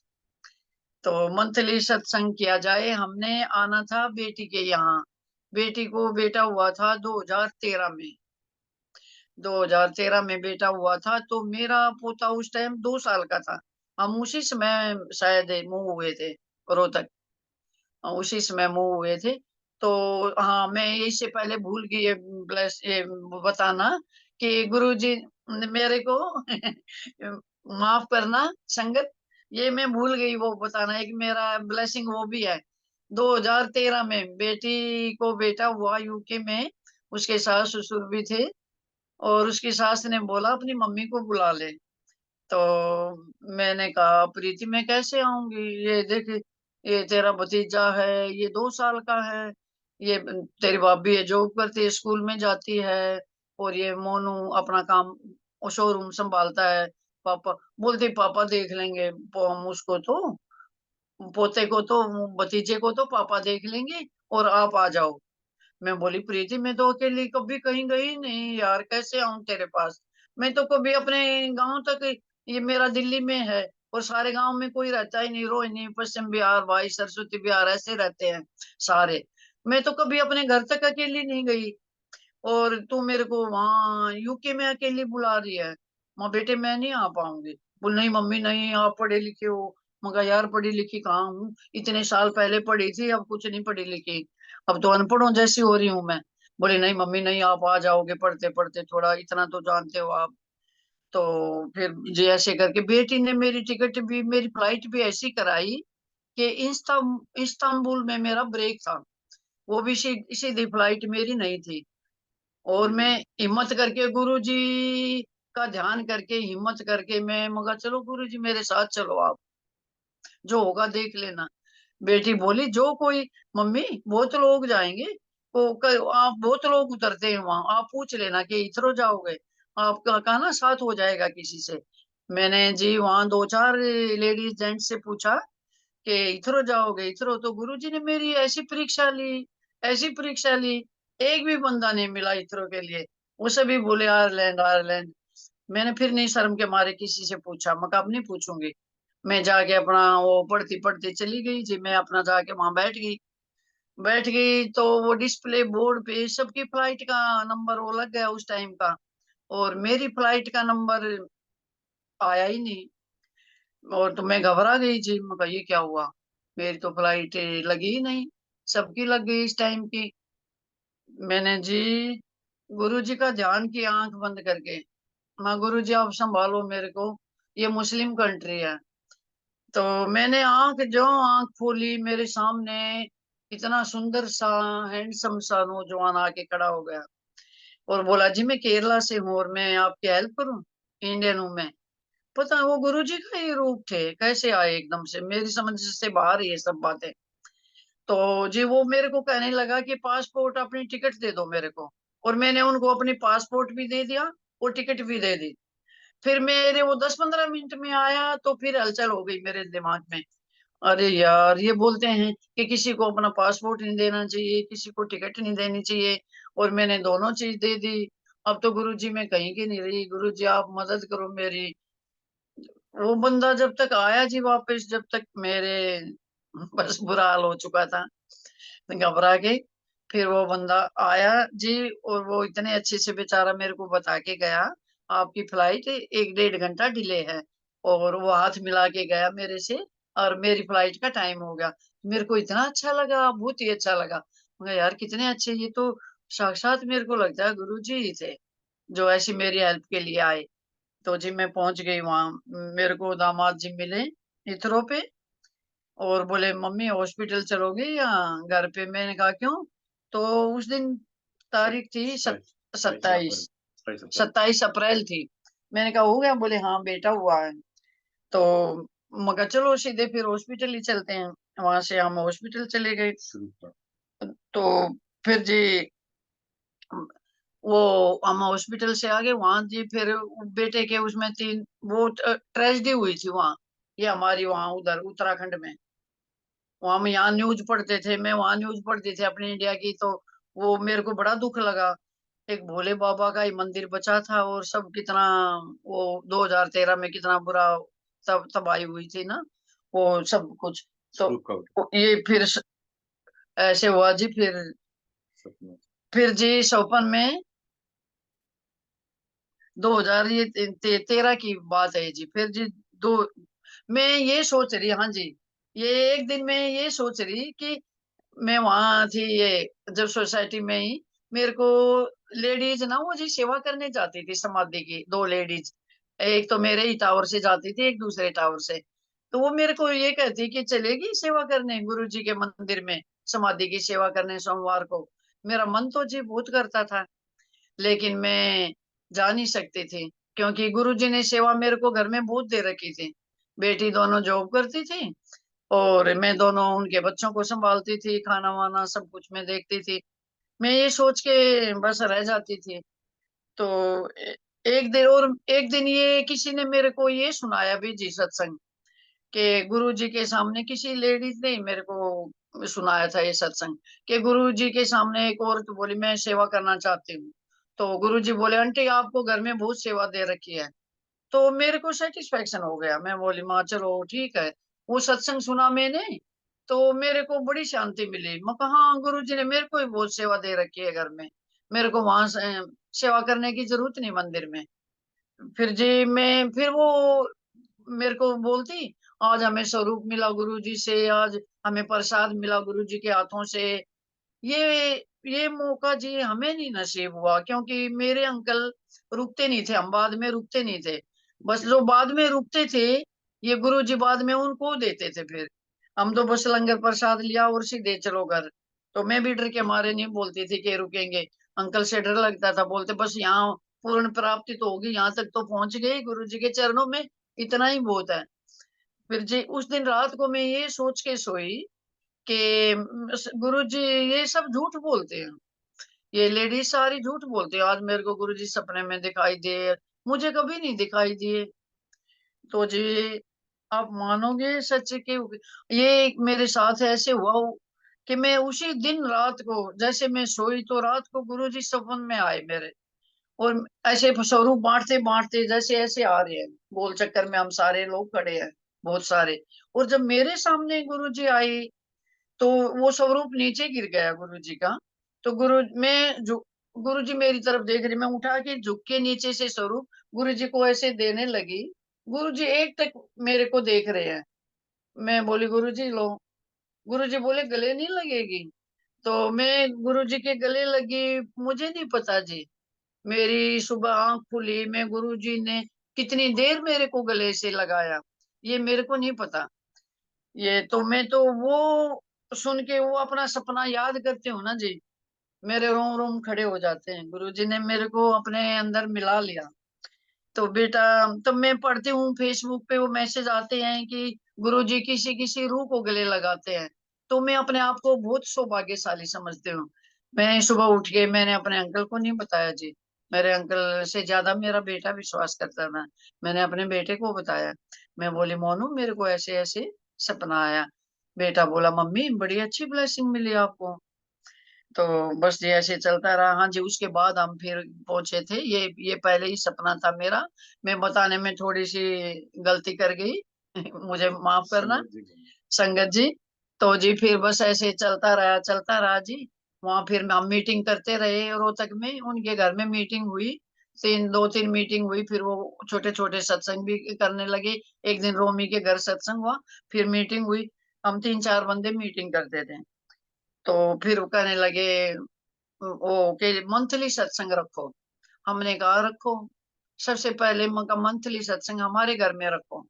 तो मंथली सत्संग किया जाए, हमने आना था बेटी के यहाँ। बेटी को बेटा हुआ था 2013 में। 2013 में बेटा हुआ था, तो मेरा पोता उस टाइम 2 साल का था। हम उसी समय शायद मूव हुए थे रोहतक, उसी समय मूव हुए थे। तो हाँ, मैं इससे पहले भूल गई ये ब्लेस ये बताना कि गुरुजी ने मेरे को माफ करना संगत, ये मैं भूल गई वो बताना, एक मेरा ब्लेसिंग वो भी है। 2013 में बेटी को बेटा हुआ यूके में, उसके सास ससुर भी थे, और उसकी सास ने बोला अपनी मम्मी को बुला ले। तो मैंने कहा प्रीति मैं कैसे आऊंगी, ये देख, ये तेरा भतीजा है, ये 2 साल का है, ये तेरी भाभी है जॉब करती है, स्कूल में जाती है, और ये मोनू अपना काम शोरूम संभालता है। पापा बोलते पापा देख लेंगे, हम उसको तो, पोते को तो, भतीजे को तो पापा देख लेंगे, और आप आ जाओ। मैं बोली प्रीति मैं तो अकेली कभी कहीं गई नहीं यार, कैसे आऊं तेरे पास। मैं तो कभी अपने गांव तक, ये मेरा दिल्ली में है, और सारे गांव में कोई रहता ही नहीं, रोहिणी पश्चिम बिहार भाई सरस्वती बिहार ऐसे रहते हैं सारे। मैं तो कभी अपने घर तक अकेली नहीं गई, और तू मेरे को वहां यूके में अकेली बुला रही है। माँ बेटे मैं नहीं आ पाऊंगी। बोल नहीं मम्मी नहीं, आप पढ़े लिखे हो। मगर यार पढ़ी लिखी कहाँ हूँ, इतने साल पहले पढ़ी थी, अब कुछ नहीं पढ़ी लिखी, अब तो अनपढ़ हूँ जैसी हो रही हूँ मैं। बोले नहीं मम्मी नहीं, आप आ जाओगे पढ़ते पढ़ते, थोड़ा इतना तो जानते हो आप। तो फिर जी ऐसे करके बेटी ने मेरी टिकट भी, मेरी फ्लाइट भी ऐसी कराई कि इस्तांबुल में मेरा ब्रेक था। वो भी सीधी फ्लाइट मेरी नहीं थी। और मैं हिम्मत करके गुरुजी का ध्यान करके, हिम्मत करके मैं मगा चलो गुरुजी मेरे साथ चलो, आप जो होगा देख लेना। बेटी बोली जो कोई, मम्मी बहुत लोग जाएंगे, आप बहुत लोग उतरते हैं वहां, आप पूछ लेना कि इधरो जाओगे, आपका कहा ना साथ हो जाएगा किसी से। मैंने जी वहां 2 4 लेडीज जेंट्स से पूछा कि इथरो जाओगे इथरो, तो गुरुजी ने मेरी ऐसी परीक्षा ली, ऐसी परीक्षा ली, एक भी बंदा नहीं मिला इथरो के लिए। वो सभी बोले आयरलैंड आयरलैंड। मैंने फिर नहीं, शर्म के मारे किसी से पूछा, मैं कब नहीं पूछूंगी। मैं जाके अपना वो पढ़ती पढ़ती चली गई जी, मैं अपना जाके वहां बैठ गई तो वो डिस्प्ले बोर्ड पे सबकी फ्लाइट का नंबर वो लग गया उस टाइम का, और मेरी फ्लाइट का नंबर आया ही नहीं। और तो मैं घबरा गई जी, मैं कहा ये क्या हुआ, मेरी तो फ्लाइट लगी ही नहीं, सबकी लग गई इस टाइम की। मैंने जी गुरुजी का ध्यान की, आंख बंद करके, मैं गुरुजी आप संभालो मेरे को, ये मुस्लिम कंट्री है। तो मैंने आंख खोली, मेरे सामने इतना सुंदर सा हैंडसम सा नौजवान आके खड़ा हो गया और बोला जी मैं केरला से हूँ और मैं आपकी हेल्प करूँ, इंडियन हूँ मैं। पता है वो गुरुजी का ही रूप थे, कैसे आए एकदम से, मेरी समझ से बाहर ये सब बातें। तो जी वो मेरे को कहने लगा कि पासपोर्ट अपनी टिकट दे दो मेरे को, और मैंने उनको अपनी पासपोर्ट भी दे दिया और टिकट भी दे दी। फिर मेरे वो 10-15 मिनट में आया तो फिर हलचल हो गई मेरे दिमाग में। अरे यार ये बोलते हैं कि किसी को अपना पासपोर्ट नहीं देना चाहिए, किसी को टिकट नहीं देनी चाहिए, और मैंने दोनों चीज दे दी। अब तो गुरुजी मैं कहीं की नहीं रही, गुरुजी आप मदद करो मेरी। वो बंदा जब तक आया जी वापस, जब तक मेरे बस बुरा हाल हो चुका था घबरा के। फिर वो बंदा आया जी, और वो इतने अच्छे से बेचारा मेरे को बता के गया, आपकी फ्लाइट 1-1.5 घंटा डिले है, और वो हाथ मिला के गया मेरे से, और मेरी फ्लाइट का टाइम हो गया। मेरे को इतना अच्छा लगा, बहुत ही अच्छा लगा। मगर यार कितने अच्छे, ये तो साक्षात मेरे को लगता है गुरु जी ही थे जो ऐसी मेरी हेल्प के लिए आए। तो जी मैं पहुंच गई वहां, मेरे को दामाद जी मिले इथरो पे, और बोले मम्मी हॉस्पिटल चलोगे या घर पे। मैंने कहा क्यों। तो उस दिन तारीख थी 27, 27 अप्रैल थी। मैंने कहा हो गया, बोले हाँ बेटा हुआ है। तो मगर चलो सीधे फिर हॉस्पिटल ही चलते हैं। वहां से हम हॉस्पिटल चले गए। तो फिर जी वो हम हॉस्पिटल से आ गए वहां जी, फिर बेटे के उसमें तीन वो ट्रेजेडी हुई थी वहां, ये हमारी वहां उधर उत्तराखंड में। वहां हम यहाँ न्यूज पढ़ते थे, मैं वहां न्यूज पढ़ती थी अपनी इंडिया की, तो वो मेरे को बड़ा दुख लगा। एक भोले बाबा का ही मंदिर बचा था, और सब कितना वो 2013 में कितना बुरा सब तबाही हुई थी ना, वो सब कुछ। तो ये फिर ऐसे हुआ जी। फिर जी सपन में 2000 ये 13 की बात है जी। फिर जी दो मैं ये सोच रही, हाँ जी, ये एक दिन मैं ये सोच रही कि मैं वहां थी ये, जब सोसाइटी में ही मेरे को लेडीज ना वो जी सेवा करने जाती थी समाधि की, दो लेडीज, एक तो मेरे ही टावर से जाती थी, एक दूसरे टावर से। तो वो मेरे को ये कहती कि चलेगी सेवा करने गुरु जी के मंदिर में, समाधि की सेवा करने सोमवार को। मेरा मन तो जी बहुत करता था, लेकिन मैं जा नहीं सकती थी, क्योंकि गुरुजी ने सेवा मेरे को घर में बहुत दे रखी थी। बेटी दोनों जॉब करती थी, और मैं दोनों उनके बच्चों को संभालती थी, खाना वाना सब कुछ मैं देखती थी। मैं ये सोच के बस रह जाती थी। तो एक दिन ये किसी ने मेरे को ये सुनाया भी जी सत्संग, कि गुरु जी के सामने किसी लेडीज ने ही मेरे को सुनाया था ये सत्संग, कि गुरु जी के सामने एक औरत बोली मैं सेवा करना चाहती हूँ। तो गुरु जी बोले आंटी आपको घर में बहुत सेवा दे रखी है। तो मेरे को सेटिस्फेक्शन हो गया, मैं बोली माँ चलो ठीक है। वो सत्संग सुना मैंने, तो मेरे को बड़ी शांति मिली। मैं कहा हाँ गुरु जी ने मेरे को ही बहुत सेवा दे रखी है घर में, मेरे को वहां से सेवा करने की जरूरत नहीं मंदिर में। फिर जी मैं फिर वो मेरे को बोलती आज हमें स्वरूप मिला गुरु जी से, आज हमें प्रसाद मिला गुरु जी के हाथों से। ये ये मौका जी हमें नहीं नसीब हुआ, क्योंकि मेरे अंकल रुकते नहीं थे, हम बाद में रुकते नहीं थे। बस जो बाद में रुकते थे ये गुरु जी बाद में उनको देते थे। फिर हम तो बस लंगर प्रसाद लिया और सीधे चलो घर। तो मैं भी डर के मारे नहीं बोलती थी कि रुकेंगे, अंकल से डर लगता था, बोलते बस यहाँ पूर्ण प्राप्ति तो होगी, यहाँ तक तो पहुंच गई गुरु जी के चरणों में, इतना ही बहुत है। फिर जी उस दिन रात को मैं ये सोच के सोई कि गुरु जी ये सब झूठ बोलते हैं, ये लेडीज सारी झूठ बोलती है। आज मेरे को गुरु जी सपने में दिखाई दे, मुझे कभी नहीं दिखाई दिए। तो जी आप मानोगे सच के ये मेरे साथ ऐसे हुआ कि मैं उसी दिन रात को जैसे मैं सोई तो रात को गुरु जी सपन में आए मेरे, और ऐसे स्वरूप बांटते बांटते जैसे ऐसे आ रहे हैं, गोल चक्कर में हम सारे लोग खड़े हैं बहुत सारे। और जब मेरे सामने गुरु जी आई तो वो स्वरूप नीचे गिर गया गुरु जी का। तो गुरु जी मेरी तरफ देख रही, मैं उठा के झुक के नीचे से स्वरूप गुरु जी को ऐसे देने लगी। गुरुजी एक तक मेरे को देख रहे हैं। मैं बोली गुरुजी लो। गुरुजी बोले गले नहीं लगेगी। तो मैं गुरुजी के गले लगी, मुझे नहीं पता जी। मेरी सुबह आंख खुली, मैं गुरुजी ने कितनी देर मेरे को गले से लगाया, ये मेरे को नहीं पता। ये तो मैं तो वो सुन के वो अपना सपना याद करती हूँ ना जी, मेरे रोम रोम खड़े हो जाते हैं। गुरुजी ने मेरे को अपने अंदर मिला लिया। तो बेटा, तब मैं पढ़ती हूँ फेसबुक पे वो मैसेज आते हैं कि गुरुजी किसी किसी रूह को गले लगाते हैं। तो मैं अपने आप को बहुत सौभाग्यशाली समझती हूँ। मैं सुबह उठ के मैंने अपने अंकल को नहीं बताया जी। मेरे अंकल से ज्यादा मेरा बेटा विश्वास करता था। मैंने अपने बेटे को बताया। मैं बोली मोनू, मेरे को ऐसे ऐसे सपना आया। बेटा बोला मम्मी बड़ी अच्छी ब्लेसिंग मिली आपको। तो बस ये ऐसे चलता रहा। हाँ जी, उसके बाद हम फिर पहुंचे थे। ये पहले ही सपना था मेरा। मैं बताने में थोड़ी सी गलती कर गई मुझे माफ करना संगत जी बोलिए। संगत जी। तो जी फिर बस ऐसे चलता रहा जी। वहां फिर हम मीटिंग करते रहे रोहतक में, उनके घर में मीटिंग हुई। दो तीन मीटिंग हुई, फिर वो छोटे छोटे सत्संग भी करने लगे। एक दिन रोमी के घर सत्संग हुआ, फिर मीटिंग हुई। हम तीन चार बंदे मीटिंग करते थे। तो फिर वो कहने लगे वो के मंथली सत्संग रखो। हमने कहा रखो। सबसे पहले मंथली सत्संग हमारे घर में रखो।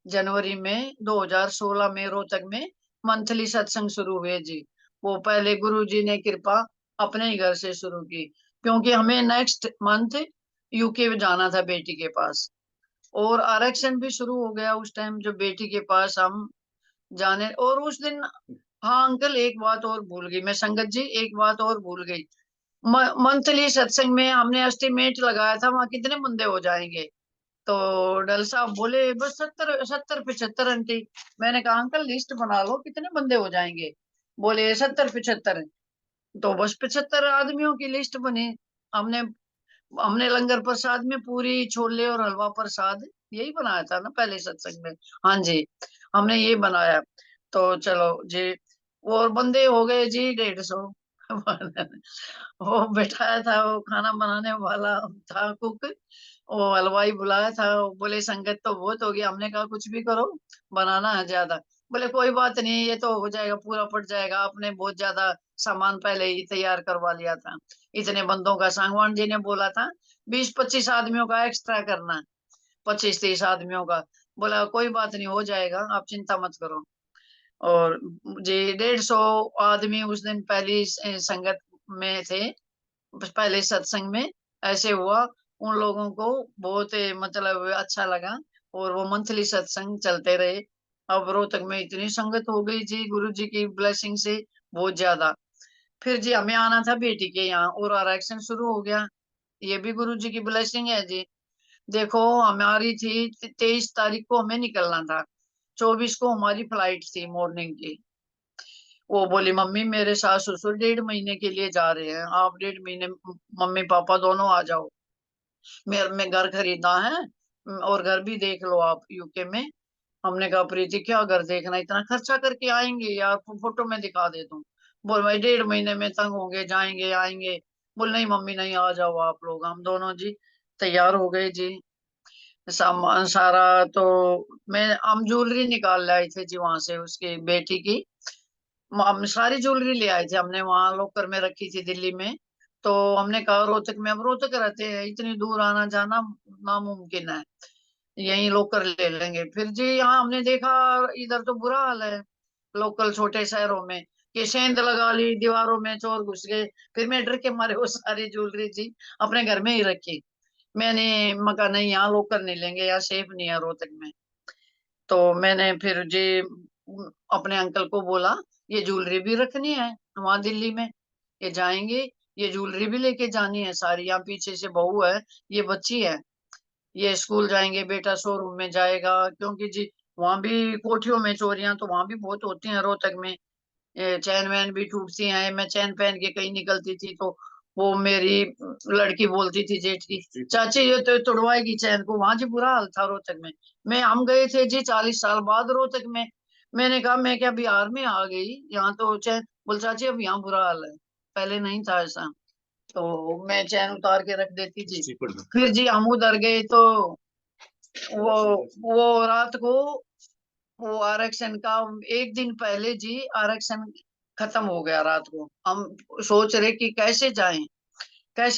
जनवरी में 2016 में रोहतक में मंथली सत्संग शुरू हुए जी। वो पहले गुरु जी ने कृपा अपने ही घर से शुरू की, क्योंकि हमें नेक्स्ट मंथ यूके जाना था बेटी के पास। और आरक्षण भी शुरू हो गया उस टाइम, जो बेटी के पास हम जाने। और उस दिन, हाँ अंकल एक बात और भूल गई मैं संगत जी, एक बात और भूल गई। मंथली सत्संग में हमने एस्टिमेट लगाया था वहां कितने बंदे हो जाएंगे। तो डल साहब बोले बस 70 70 75 आंटी। मैंने कहा अंकल लिस्ट बना लो कितने बंदे हो जाएंगे। बोले 70 75। तो बस 75 आदमियों की लिस्ट बनी। हमने हमने लंगर प्रसाद में पूरी छोले और हलवा प्रसाद यही बनाया था ना पहले सत्संग में। हाँ जी, हमने ये बनाया। तो चलो जी, और बंदे हो गए जी 150। वो बैठाया था, वो खाना बनाने वाला था कुक। वो हलवाई बुलाया था। वो बोले संगत तो बहुत होगी। हमने कहा कुछ भी करो, बनाना है ज्यादा। बोले कोई बात नहीं, ये तो हो जाएगा, पूरा पड़ जाएगा। आपने बहुत ज्यादा सामान पहले ही तैयार करवा लिया था। इतने बंदों का सांगवान जी ने बोला था 20 25 आदमियों का एक्स्ट्रा करना, 25 30 आदमियों का। बोला कोई बात नहीं, हो जाएगा, आप चिंता मत करो। और जी 150 आदमी उस दिन पहली संगत में थे, पहले सत्संग में। ऐसे हुआ, उन लोगों को बहुत मतलब अच्छा लगा। और वो मंथली सत्संग चलते रहे। अब रोहतक में इतनी संगत हो गई जी गुरु जी की ब्लेसिंग से, बहुत ज्यादा। फिर जी हमें आना था बेटी के यहाँ और आरक्षण शुरू हो गया। ये भी गुरु जी की ब्लेसिंग है जी। देखो हमारी थी 23 तारीख को हमें निकलना था। 24 को हमारी फ्लाइट थी मॉर्निंग की। वो बोली मम्मी मेरे सास ससुर 1.5 महीने के लिए जा रहे हैं, आप 1.5 महीने मम्मी पापा दोनों आ जाओ। मेरे में घर खरीदा है, और घर भी देख लो आप यूके में। हमने कहा प्रीति क्या घर देखना, इतना खर्चा करके आएंगे यार, फोटो में दिखा दे तुम। बोल भाई 1.5 महीने में तंग होंगे, जाएंगे आएंगे। बोल नहीं मम्मी नहीं, आ जाओ आप लोग। हम दोनों जी तैयार हो गए जी। सामान सारा तो मैं हम ज्वेलरी निकाल लाए थे जी वहां से उसकी बेटी की। हम सारी ज्वेलरी ले आए थे, हमने वहां लॉकर में रखी थी दिल्ली में। तो हमने कहा रोहतक में, अब रोहतक रहते हैं, इतनी दूर आना जाना नामुमकिन है, यहीं लॉकर ले लेंगे। फिर जी यहाँ हमने देखा इधर तो बुरा हाल है लोकल छोटे शहरों में, कि सेंध लगा ली, दीवारों में चोर घुस गए। फिर मैं डर के मारे वो सारी ज्वेलरी जी अपने घर में ही रखी। मैंने मका नहीं, यहाँ लॉकर नहीं लेंगे, यहाँ सेफ नहीं है रोहतक में। तो मैंने फिर जी अपने अंकल को बोला ये ज्वेलरी भी रखनी है वहां दिल्ली में, ये जाएंगे, ये ज्वेलरी भी लेके जानी है सारी। यहाँ पीछे से बहू है, ये बच्ची है, ये स्कूल जाएंगे, बेटा शोरूम में जाएगा। क्योंकि जी वहां भी कोठियों में चोरियां तो वहां भी बहुत होती हैं रोहतक में। ये चैन वैन भी टूटती हैं। मैं चैन पहन के कहीं निकलती थी तो वो मेरी लड़की बोलती थी जेठ की, चाची ये तो तुड़वाएगी चैन को। वहां जी बुरा हाल था रोहतक में। मैं हम गए थे जी 40 साल बाद रोहतक में। मैंने कहा मैं क्या बिहार में आ गई, यहाँ तो चैन। बोल चाची अब यहाँ बुरा हाल है, पहले नहीं था ऐसा। तो मैं चैन उतार के रख देती थी। फिर जी हम उधर गए तो वो रात को वो आरक्षण का एक दिन पहले जी आरक्षण खत्म हो गया रात को। हम सोच रहे कि कैसे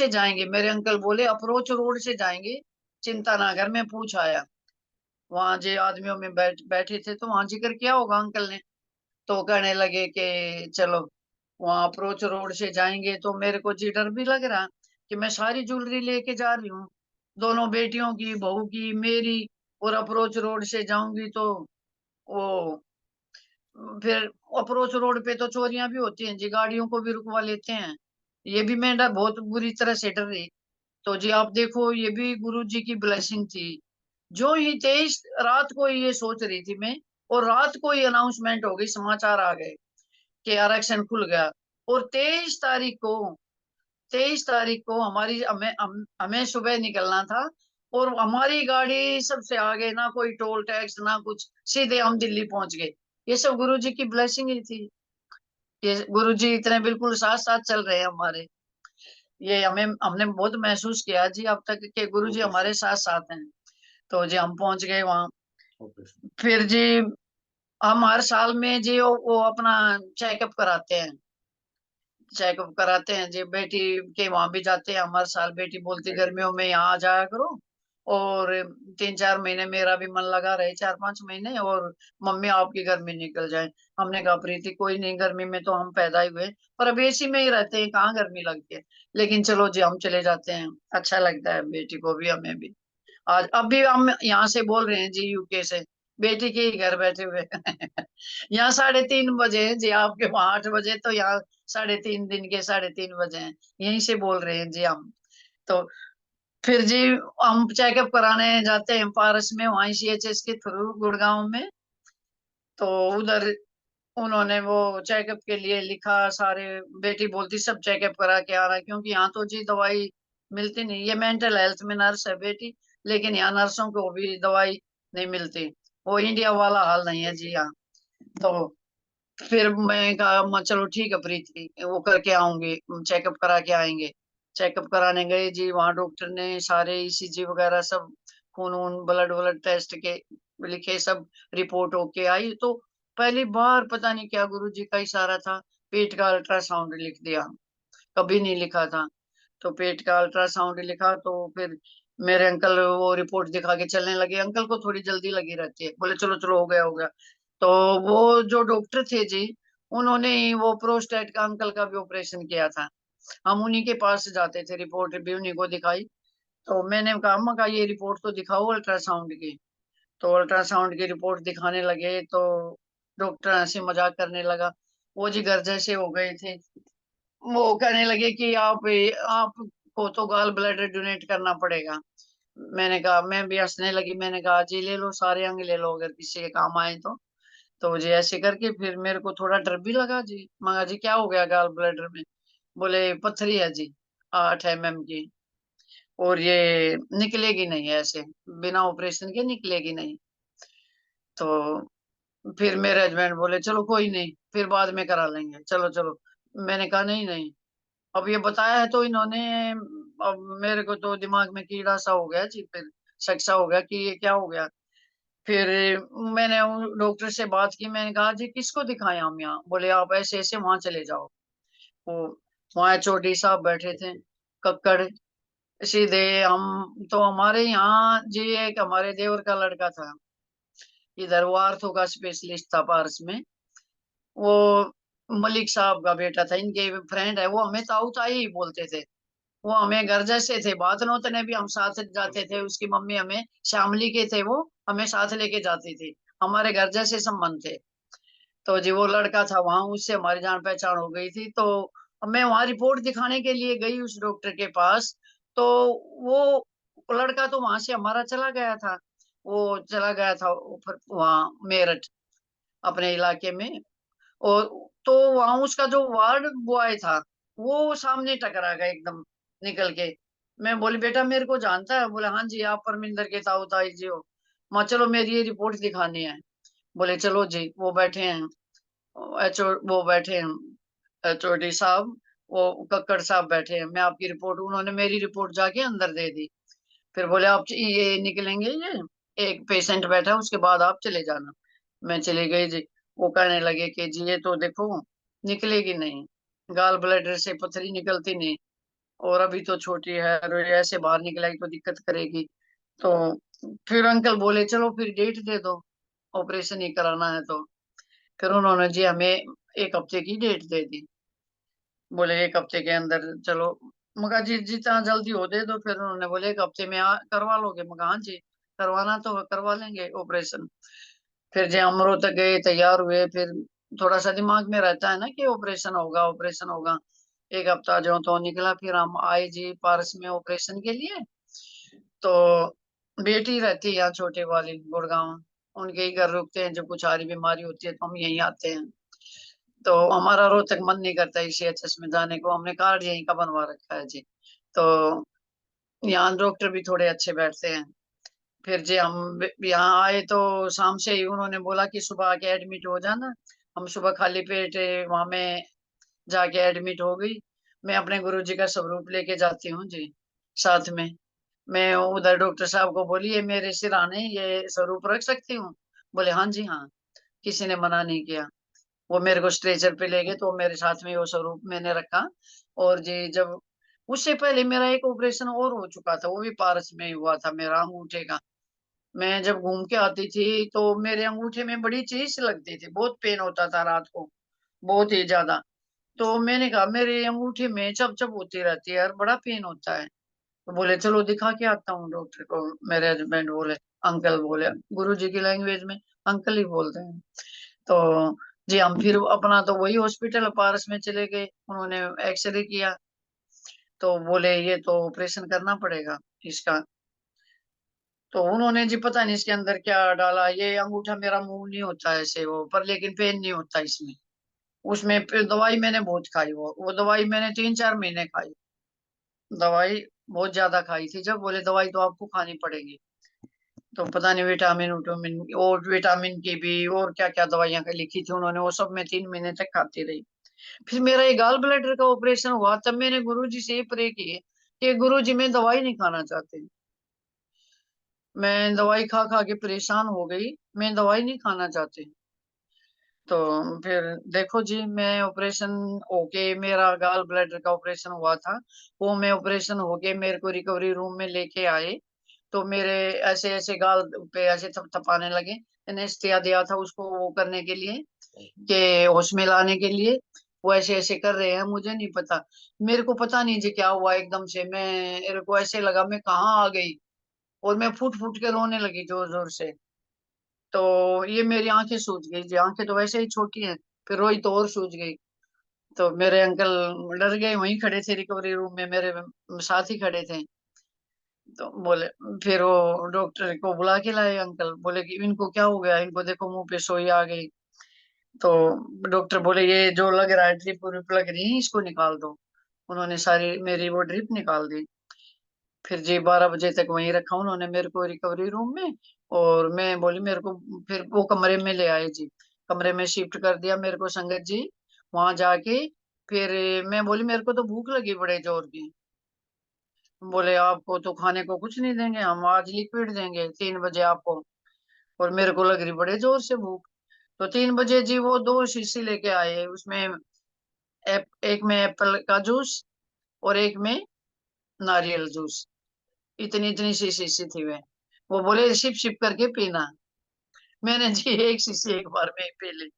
जाएंगे। मेरे अंकल बोले अप्रोच रोड से जाएंगे, चिंता ना कर। मैं पूछ आया वहां जे आदमियों में बैठे थे, तो वहां जिक्र किया होगा अंकल ने। तो कहने लगे कि चलो वहां अप्रोच रोड से जाएंगे। तो मेरे को जी डर भी लग रहा कि मैं सारी ज्वेलरी लेके जा रही हूँ, दोनों बेटियों की, बहू की, मेरी, और अप्रोच रोड से जाऊंगी तो वो फिर अप्रोच रोड पे तो चोरियां भी होती हैं जी, गाड़ियों को भी रुकवा लेते हैं। ये भी मैं बहुत बुरी तरह से डर रही। तो जी आप देखो, ये भी गुरु जी की ब्लेसिंग थी। जो ही 23 रात को ही ये सोच रही थी मैं, और रात को ही अनाउंसमेंट हो गई, समाचार आ गए कि आरक्षण खुल गया। और 23 तारीख को हमें सुबह निकलना था, और हमारी गाड़ी सबसे आगे, ना कोई टोल टैक्स ना कुछ, सीधे हम दिल्ली पहुंच गए। ये सब गुरु जी की ब्लेसिंग ही थी। ये गुरु जी इतने बिल्कुल साथ साथ चल रहे हैं हमारे। ये हमने बहुत महसूस किया जी अब तक कि गुरु जी ओके हमारे सर। साथ साथ हैं। तो जी हम पहुंच गए वहां। Okay sir. फिर जी हम हर साल में जी वो अपना चेकअप कराते हैं। चेकअप कराते हैं जी, बेटी के वहां भी जाते हैं हम हर साल। बेटी बोलती गर्मियों में यहाँ आ जाया करो, और 3-4 महीने मेरा भी मन लगा रहे, 4-5 महीने, और मम्मी आपकी गर्मी निकल जाए। हमने कहा प्रीति कोई नहीं, गर्मी में तो हम पैदा ही हुए, पर अब एसी में ही रहते हैं, कहाँ गर्मी लगती है। लेकिन चलो जी हम चले जाते हैं, अच्छा लगता है बेटी को भी हमें भी। आज अब भी हम यहाँ से बोल रहे हैं जी, यूके से, बेटी के ही घर बैठे हुए। यहाँ 3:30 बजे हैं जी, आपके वहाँ 8 बजे, तो यहाँ 3:30 दिन के 3:30 बजे हैं। यहीं से बोल रहे हैं जी हम। तो फिर जी हम चेकअप कराने जाते हैं पारस में, वहीं सीएचएस के थ्रू गुड़गांव में। तो उधर उन्होंने वो चेकअप के लिए लिखा सारे। बेटी बोलती सब चेकअप करा के आ रहा है, क्योंकि यहाँ तो जी दवाई मिलती नहीं। ये मेंटल हेल्थ में नर्स है बेटी, लेकिन यहाँ नर्सों को भी दवाई नहीं मिलती। वो इंडिया वाला हाल नहीं है जी यहाँ। तो फिर मैं कहा चलो ठीक है प्रीति, वो करके आऊंगी, चेकअप करा के आएंगे। चेकअप कराने गए जी, वहां डॉक्टर ने सारे ईसीजी वगैरह सब, खून वून ब्लड ब्लड टेस्ट के लिखे, सब रिपोर्ट ओके आई। तो पहली बार पता नहीं क्या गुरु जी का इशारा था, पेट का अल्ट्रासाउंड लिख दिया, कभी नहीं लिखा था। तो पेट का अल्ट्रासाउंड लिखा, तो फिर मेरे अंकल वो रिपोर्ट दिखा के चलने लगे। अंकल को थोड़ी जल्दी लगी रहती है, बोले चलो चलो हो गया हो गया। तो वो जो डॉक्टर थे जी, उन्होंने ही वो प्रोस्टेट का अंकल का भी ऑपरेशन किया था। हम उन्हीं के पास जाते थे, रिपोर्ट भी उन्हीं को दिखाई। तो मैंने कहा अम्मा का ये रिपोर्ट तो दिखाओ अल्ट्रासाउंड की। तो अल्ट्रासाउंड की रिपोर्ट दिखाने लगे, तो डॉक्टर हंसी मजाक करने लगा। वो जी घर जैसे हो गए थे। वो कहने लगे कि आपको तो गॉल ब्लैडर डोनेट करना पड़ेगा। मैंने कहा, मैं भी हंसने लगी। मैंने कहा जी ले लो, सारे अंग ले लो, अगर किसी के काम आए तो। तो जी ऐसे करके फिर मेरे को थोड़ा डर भी लगा जी। मगा जी क्या हो गया गॉल ब्लैडर में? बोले पथरी है जी, 8 mm की, और ये निकलेगी नहीं ऐसे, बिना ऑपरेशन के निकलेगी नहीं। तो फिर मेरे हस्बैंड बोले चलो कोई नहीं, फिर बाद में करा लेंगे, चलो चलो। मैंने कहा नहीं नहीं, अब ये बताया है तो इन्होंने, अब मेरे को तो दिमाग में कीड़ा सा हो गया जी, फिर शक सा हो गया कि ये क्या हो गया। फिर मैंने डॉक्टर से बात की। मैंने कहा जी किसको दिखाएं हम यहाँ? बोले आप ऐसे ऐसे वहां चले जाओ। वो वहाँ एचओडी साहब बैठे थे, कक्कड़ सीधे। हम तो हमारे यहाँ जी एक हमारे देवर का लड़का था, इधर वो आर्थो का स्पेशलिस्ट था पारस में। वो मलिक साहब का बेटा था, इनके फ्रेंड है। वो हमें ताऊ ताई ही बोलते थे। वो हमें घर जैसे थे, बात नोतने भी हम साथ जाते थे। उसकी मम्मी हमें, शामली के थे वो, हमें साथ लेके जाती थी। हमारे घर जैसे संबंध थे। तो जी वो लड़का था वहां, उससे हमारी जान पहचान हो गई थी। तो मैं वहां रिपोर्ट दिखाने के लिए गई उस डॉक्टर के पास। तो वो लड़का तो वहां से हमारा चला गया था। वो चला गया था वहां मेरठ, अपने इलाके में। और तो वहां उसका जो वार्ड बॉय था, वो सामने टकरा गया एकदम निकल के। मैं बोली बेटा मेरे को जानता है? बोले हाँ जी, आप परमिंदर के ताऊ ताई जी हो। माँ चलो मेरी ये रिपोर्ट दिखानी है। बोले चलो जी। वो बैठे हैं, एचओ वो बैठे हैं एचओडी साहब, वो कक्कड़ साहब बैठे हैं। मैं आपकी रिपोर्ट, उन्होंने मेरी रिपोर्ट जाके अंदर दे दी। फिर बोले आप ये निकलेंगे ये? एक पेशेंट बैठा, उसके बाद आप चले जाना। मैं चली गई जी। वो कहने लगे कि जी ये तो देखो निकलेगी नहीं, गाल ब्लैडर से पथरी निकलती नहीं, और अभी तो छोटी है, और ऐसे बाहर निकलेगी तो दिक्कत करेगी। तो फिर अंकल बोले चलो फिर डेट दे दो, ऑपरेशन ही कराना है तो। फिर उन्होंने जी हमें 1 हफ्ते की डेट दे दी। बोले 1 हफ्ते के अंदर चलो। मगर जी जितना जल्दी हो दे दो। फिर उन्होंने बोले 1 हफ्ते में करवा लोगे? मगर हाँ जी, करवाना तो करवा लेंगे ऑपरेशन। फिर जी हम रोहतक गए, तैयार हुए। फिर थोड़ा सा दिमाग में रहता है ना कि ऑपरेशन होगा, ऑपरेशन होगा। 1 हफ्ता जो तो निकला। फिर हम आए जी पारस में ऑपरेशन के लिए। तो बेटी रहती है यहाँ छोटे वाली गुड़गांव, उनके ही घर रुकते हैं। जब कुछ सारी बीमारी होती है तो हम यहीं आते हैं। तो हमारा रोहतक मन नहीं करता CHS में जाने को, हमने कार्ड यहीं का बनवा रखा है जी। तो यहाँ डॉक्टर भी थोड़े अच्छे बैठते हैं। फिर जी हम यहाँ आए तो शाम से ही उन्होंने बोला कि सुबह आके एडमिट हो जाना। हम सुबह खाली पेट वहां में जाके एडमिट हो गई। मैं अपने गुरुजी का स्वरूप लेके जाती हूँ जी साथ में। मैं उधर डॉक्टर साहब को बोली ये मेरे सिरहाने ये स्वरूप रख सकती हूँ? बोले हाँ जी हाँ, किसी ने मना नहीं किया। वो मेरे को स्ट्रेचर पे ले गए तो मेरे साथ में वो स्वरूप मैंने रखा। और जी जब उससे पहले मेरा एक ऑपरेशन और हो चुका था, वो भी पारस में ही हुआ था, मेरा अंगूठे का। मैं जब घूम के आती थी तो मेरे अंगूठे में बड़ी चीज लगती थी, बहुत पेन होता था रात को, बहुत ही ज्यादा। तो मैंने कहा मेरे अंगूठे में चप चप होती रहती है यार, बड़ा पेन होता है। तो बोले चलो दिखा के आता हूँ डॉक्टर को। मेरे हस्बैंड बोले, अंकल बोले, गुरुजी की लैंग्वेज में अंकल ही बोलते हैं। तो जी हम फिर अपना तो वही हॉस्पिटल पारस में चले गए। उन्होंने एक्सरे किया तो बोले ये तो ऑपरेशन करना पड़ेगा इसका। तो उन्होंने जी पता नहीं इसके अंदर क्या डाला, ये अंगूठा मेरा मूव नहीं होता है ऐसे वो पर, लेकिन पेन नहीं होता इसमें। उसमें फिर दवाई मैंने बहुत खाई, वो दवाई मैंने 3-4 महीने खाई। दवाई बहुत ज्यादा खाई थी। जब बोले दवाई तो आपको खानी पड़ेगी। तो पता नहीं विटामिन विटामिन और विटामिन की भी और क्या क्या दवाइयां लिखी थी उन्होंने, वो सब मैं 3 महीने तक खाती रही। फिर मेरा ये गाल ब्लैडर का ऑपरेशन हुआ, तब मैंने गुरुजी से प्रे किए कि गुरुजी मैं दवाई नहीं खाना चाहती। मैं दवाई खा खा के परेशान हो गई, मैं दवाई नहीं खाना चाहती। तो फिर देखो जी मैं ऑपरेशन होके, मेरा गाल ब्लैडर का ऑपरेशन हुआ था, वो मैं ऑपरेशन होके मेरे को रिकवरी रूम में लेके आए। तो मेरे ऐसे ऐसे गाल पे ऐसे थपथपाने लगे। एनेस्थीसिया दिया था उसको वो करने के लिए, कि होश में लाने के लिए। वो ऐसे ऐसे कर रहे हैं, मुझे नहीं पता। मेरे को पता नहीं जी क्या हुआ, एकदम से मेरे को ऐसे लगा मैं कहाँ आ गई, और मैं फुट फुट के रोने लगी जोर जोर से। तो ये मेरी आंखें सूज गई जी, आंखें तो वैसे ही छोटी हैं, फिर रोई तो और सूज गई। तो मेरे अंकल डर गए, वहीं खड़े थे रिकवरी रूम में, मेरे साथ ही खड़े थे। तो बोले, फिर वो डॉक्टर को बुला के लाए। अंकल बोले कि इनको क्या हो गया, इनको देखो मुंह पे सोई आ गई। तो डॉक्टर बोले ये जो लग रहा है ड्रिप व्रिप लग रही है इसको निकाल दो। उन्होंने सारी मेरी वो ड्रिप निकाल दी। फिर जी 12 बजे तक वहीं रखा उन्होंने मेरे को रिकवरी रूम में। और मैं बोली मेरे को, फिर वो कमरे में ले आए जी, कमरे में शिफ्ट कर दिया मेरे को संगत जी। वहां जाके फिर मैं बोली मेरे को तो भूख लगी बड़े जोर की। बोले आपको तो खाने को कुछ नहीं देंगे, हम आज लिक्विड देंगे 3 बजे आपको। और मेरे को लग रही बड़े जोर से भूख। तो 3 बजे जी वो 2 शीशी लेके आए, उसमें एक में एप्पल का जूस और एक में नारियल जूस। इतनी इतनी सी शीशी थी वे। वो बोले सिप सिप करके पीना। मैंने जी एक शीशी एक बार में ही पी ली।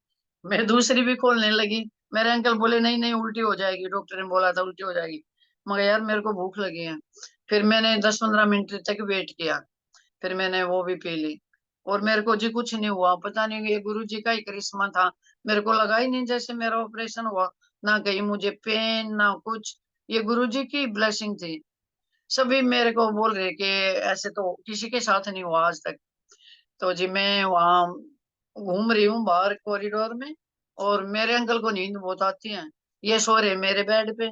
मैं दूसरी भी खोलने लगी। मेरे अंकल बोले नहीं नहीं उल्टी हो जाएगी, डॉक्टर ने बोला था उल्टी हो जाएगी। मगर यार मेरे को भूख लगी है। फिर मैंने 10-15 मिनट तक वेट किया, फिर मैंने वो भी पी ली। और मेरे को जी कुछ नहीं हुआ, पता नहीं ये गुरु जी का ही करिश्मा था। मेरे को लगा ही नहीं जैसे मेरा ऑपरेशन हुआ, ना कहीं मुझे पेन ना कुछ। ये गुरु जी की ब्लेसिंग थी। सभी मेरे को बोल रहे कि ऐसे तो किसी के साथ नहीं हुआ आज तक। तो जी मैं वहां घूम रही हूँ बाहर कॉरिडोर में, और मेरे अंकल को नींद बहुत आती है, ये सो रहे मेरे बेड पे।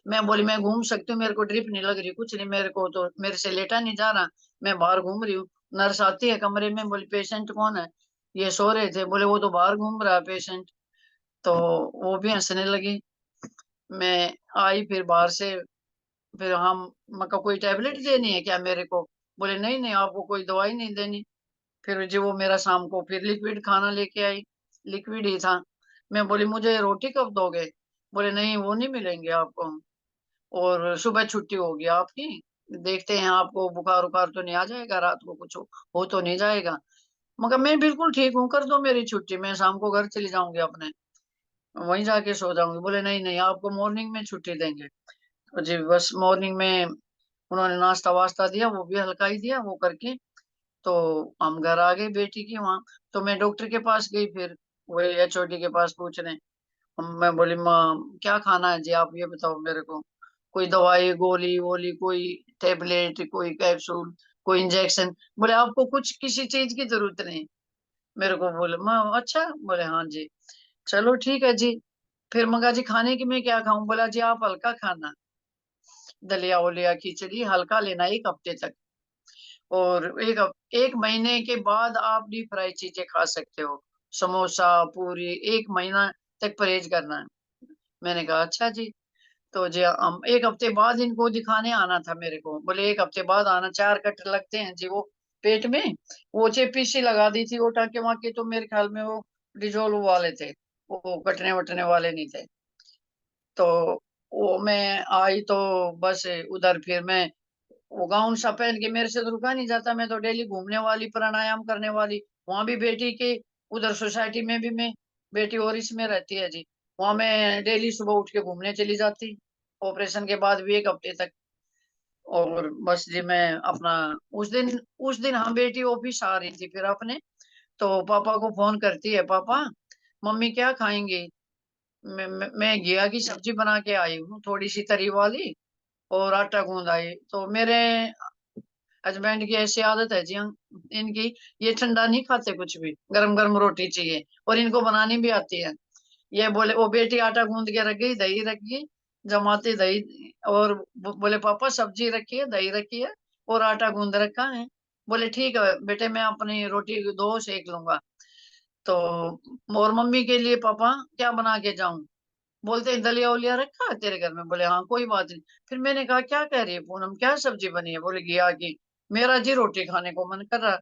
मैं बोली मैं घूम सकती हूँ, मेरे को ड्रिप नहीं लग रही कुछ नहीं, मेरे को तो मेरे से लेटा नहीं जा रहा, मैं बाहर घूम रही हूँ। नर्स आती है कमरे में, बोली पेशेंट कौन है? ये सो रहे थे, बोले वो तो बाहर घूम रहा है पेशेंट। तो वो भी हंसने लगी। मैं आई फिर बाहर से। फिर हम, मका कोई टैबलेट देनी है क्या मेरे को? बोले नहीं नहीं, आपको कोई दवाई नहीं देनी। फिर जी वो मेरा शाम को फिर लिक्विड खाना लेके आई, लिक्विड ही था। मैं बोली मुझे रोटी कब दोगे? बोले नहीं वो नहीं मिलेंगे आपको, और सुबह छुट्टी होगी आपकी, देखते हैं आपको बुखार उखार तो नहीं आ जाएगा, रात को कुछ हो तो नहीं जाएगा। मगर मैं बिल्कुल ठीक हूँ, कर दो मेरी छुट्टी, मैं शाम को घर चली जाऊंगी अपने, वहीं जाके सो जाऊंगी। बोले नहीं नहीं, आपको मॉर्निंग में छुट्टी देंगे। तो जी बस मॉर्निंग में उन्होंने नाश्ता वास्ता दिया, वो भी हल्का ही दिया, वो करके तो हम घर आ गए बेटी की वहां। तो मैं डॉक्टर के पास गई, फिर वही HOD के पास पूछने। मैं बोली माँ क्या खाना है जी, आप ये बताओ मेरे को, कोई दवाई गोली वोली, कोई टेबलेट, कोई कैप्सूल, कोई इंजेक्शन? बोले आपको कुछ किसी चीज की जरूरत नहीं। मेरे को बोले माँ अच्छा, बोले हाँ जी, चलो ठीक है जी। फिर मगा जी खाने की मैं क्या खाऊं? बोला जी आप हल्का खाना, दलिया वलिया खिचड़ी हल्का लेना 1 हफ्ते तक, और एक महीने के बाद आप डीप फ्राई चीजें खा सकते हो, समोसा पूरी, 1 महीना तक परहेज करना है। मैंने कहा अच्छा जी। तो जी हम 1 हफ्ते बाद इनको दिखाने आना था मेरे को, बोले 1 हफ्ते बाद आना, 4 कट लगते हैं जी वो पेट में। वो चेपीसी लगा दी थी वो टाके वाके, तो मेरे ख्याल में वो डिजोल्व वाले थे, वो कटने वटने वाले नहीं थे। तो वो मैं आई तो बस उधर फिर मैं वो गाउन सा पहन के, मेरे से तो रुका नहीं जाता, मैं तो डेली घूमने वाली, प्राणायाम करने वाली। वहां भी बेटी के उधर सोसाइटी में भी मैं, बेटी और इसमें रहती है जी, वहां मैं डेली सुबह उठ के घूमने चली जाती, ऑपरेशन के बाद भी 1 हफ्ते तक। और बस जी मैं अपना उस दिन हाँ बेटी ऑफिस आ रही थी फिर अपने, तो पापा को फोन करती है, पापा मम्मी क्या खाएंगे? मैं घिया की सब्जी बना के आई हूँ, थोड़ी सी तरी वाली, और आटा गूंद आई। तो मेरे हस्बैंड की ऐसी आदत है जी, इनकी, ये ठंडा नहीं खाते कुछ भी, गरम गरम रोटी चाहिए, और इनको बनानी भी आती है। ये बोले, वो बेटी आटा गूंद के रख गई, दही रख गई, जमाती दही, और बोले पापा सब्जी रखी है, दही रखी है, और आटा गूंद रखा है। बोले ठीक है बेटे, मैं अपनी रोटी 2 सेक लूंगा। तो और मम्मी के लिए पापा क्या बना के जाऊं? बोलते हैं दलिया उलिया रखा है तेरे घर में? बोले हाँ कोई बात नहीं। फिर मैंने कहा क्या कह रही है पूनम, क्या सब्जी बनी है? बोले घिया की। मेरा जी रोटी खाने को मन कर रहा।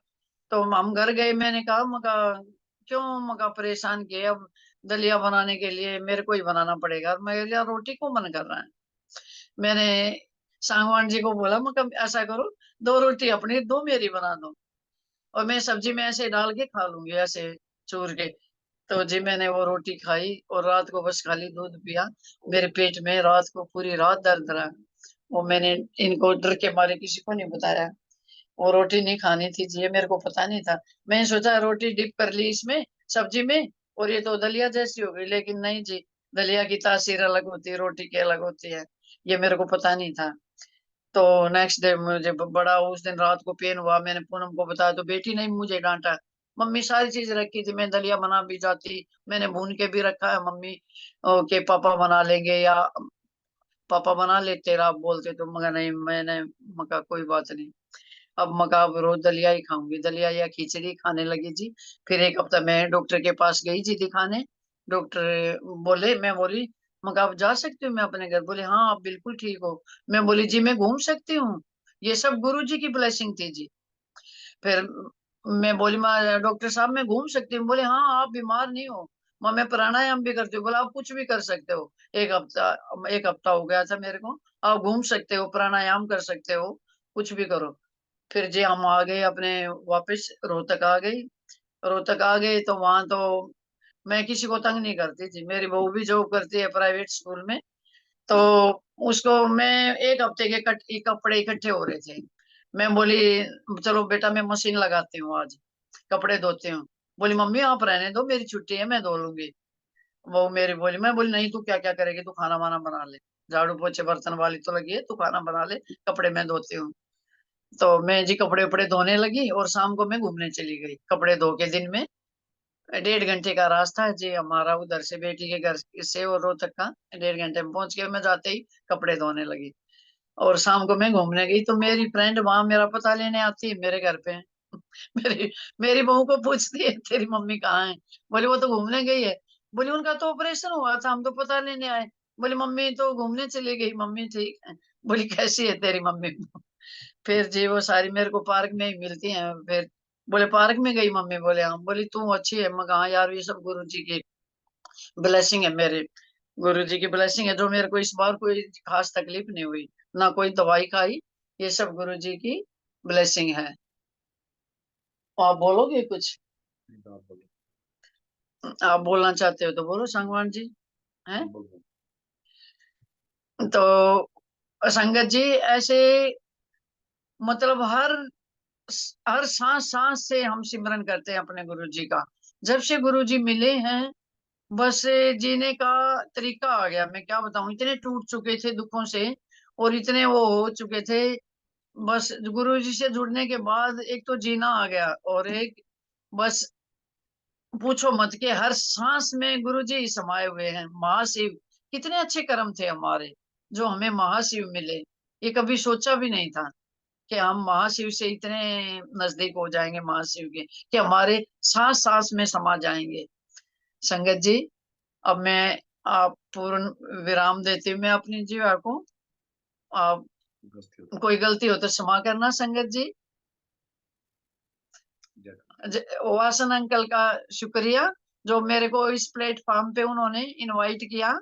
तो हम घर गए, मैंने कहा मका क्यों मका परेशान किए, अब दलिया बनाने के लिए मेरे को ही बनाना पड़ेगा, और मैं लिया रोटी को मन कर रहा है। मैंने सांगवान जी को बोला मका ऐसा करो, 2 रोटी अपनी 2 मेरी बना दो, और मैं सब्जी में ऐसे डाल के खा लूंगी ऐसे चूर के। तो जी मैंने वो रोटी खाई, और रात को बस खाली दूध पिया। मेरे पेट में रात को पूरी रात दर्द रहा। वो मैंने इनको डर के मारे किसी को नहीं बताया। वो रोटी नहीं खानी थी जी, ये मेरे को पता नहीं था। मैंने सोचा रोटी डिप कर ली इसमें, सब्जी में, और ये तो दलिया जैसी हो गई, लेकिन नहीं जी, दलिया की तासीर अलग होती है, रोटी की अलग होती है, ये मेरे को पता नहीं था। तो नेक्स्ट डे मुझे बड़ा उस दिन रात को पेन हुआ, मैंने पूनम को बताया, तो बेटी ने मुझे डांटा। मम्मी सारी चीज रखी थी, मैं दलिया बना भी जाती, मैंने भून के भी रखा है मम्मी, के पापा बना लेंगे, या पापा बना लेते, आप बोलते तो, मगर नहीं, मैंने मका कोई बात नहीं, अब मका अब रोज दलिया ही खाऊंगी, दलिया या खिचड़ी खाने लगी जी। फिर 1 हफ्ता मैं डॉक्टर के पास गई जी दिखाने। डॉक्टर बोले, मैं बोली मका आप जा सकती हूँ मैं अपने घर? बोले हाँ आप बिल्कुल ठीक हो। मैं बोली जी मैं घूम सकती हूँ? ये सब गुरु जी की ब्लेसिंग थी जी। फिर मैं बोली माँ डॉक्टर साहब मैं घूम सकती हूँ? बोले हाँ आप बीमार नहीं हो माँ, मैं प्राणायाम भी करती हूँ। बोला आप कुछ भी कर सकते हो, 1 हफ्ता, 1 हफ्ता हो गया था मेरे को, आप घूम सकते हो, प्राणायाम कर सकते हो, कुछ भी करो। फिर जी हम आ गए अपने, वापस रोहतक आ गई। रोहतक आ गए तो वहां तो मैं किसी को तंग नहीं करती थी, मेरी बहू भी जॉब करती है प्राइवेट स्कूल में। तो उसको मैं 1 हफ्ते के कपड़े इकट्ठे हो रहे थे। मैं बोली चलो बेटा मैं मशीन लगाती हूँ आज, कपड़े धोती हूँ। बोली मम्मी आप रहने दो, मेरी छुट्टी है, मैं धो लूंगी। वो मेरी बोली, मैं बोली नहीं तू क्या क्या करेगी, तू खाना वाना बना ले, झाड़ू पोछे बर्तन वाली तो लगी है, तू खाना बना ले, कपड़े मैं धोती हूँ। तो मैं जी कपड़े उपड़े धोने लगी, और शाम को मैं घूमने चली गई कपड़े धो के। दिन में 1.5 घंटे का रास्ता है जी हमारा उधर से, बेटी के घर से और रोहतक का, 1.5 घंटे में पहुंच के मैं जाते ही कपड़े धोने लगी। और शाम को मैं घूमने गई, तो मेरी फ्रेंड वहां मेरा पता लेने आती है मेरे घर पे। मेरी मेरी बहू को पूछती है तेरी मम्मी कहाँ है? बोली वो तो घूमने गई है। बोली उनका तो ऑपरेशन हुआ था, हम तो पता लेने आए। बोली मम्मी तो घूमने चली गई, मम्मी ठीक है। बोली कैसी है तेरी मम्मी? फिर जी वो सारी मेरे को पार्क में ही मिलती हैं। फिर बोले पार्क में गई मम्मी, बोले हाँ। बोली तू अच्छी है। मैं कहा हाँ यार, ये सब गुरु जी की ब्लेसिंग है, मेरे गुरु जी की ब्लेसिंग है, जो मेरे को इस बार कोई खास तकलीफ नहीं हुई, ना कोई दवाई खाई। ये सब गुरु जी की ब्लेसिंग है। आप बोलोगे कुछ? आप बोलो। आप बोलना चाहते हो तो बोलो सांगवान जी। हैं बोलो। तो संगत जी, ऐसे मतलब हर सांस सांस से हम सिमरन करते हैं अपने गुरु जी का। जब से गुरु जी मिले हैं, बस जीने का तरीका आ गया। मैं क्या बताऊं, इतने टूट चुके थे दुखों से, और इतने वो हो चुके थे। बस गुरु जी से जुड़ने के बाद एक तो जीना आ गया, और एक बस पूछो मत के हर सांस में गुरु जी ही समाये हुए हैं। महाशिव, कितने अच्छे कर्म थे हमारे जो हमें महाशिव मिले। ये कभी सोचा भी नहीं था कि हम महाशिव से इतने नजदीक हो जाएंगे, महाशिव के, कि हमारे सांस सांस में समा जाएंगे। संगत जी, अब मैं आप पूर्ण विराम देती हूँ मैं अपनी जीवा को। आप गलती हो कोई गलती हो तो क्षमा करना संगत जी। जाए। वासन अंकल का शुक्रिया, जो मेरे को इस प्लेटफॉर्म पे उन्होंने इनवाइट किया।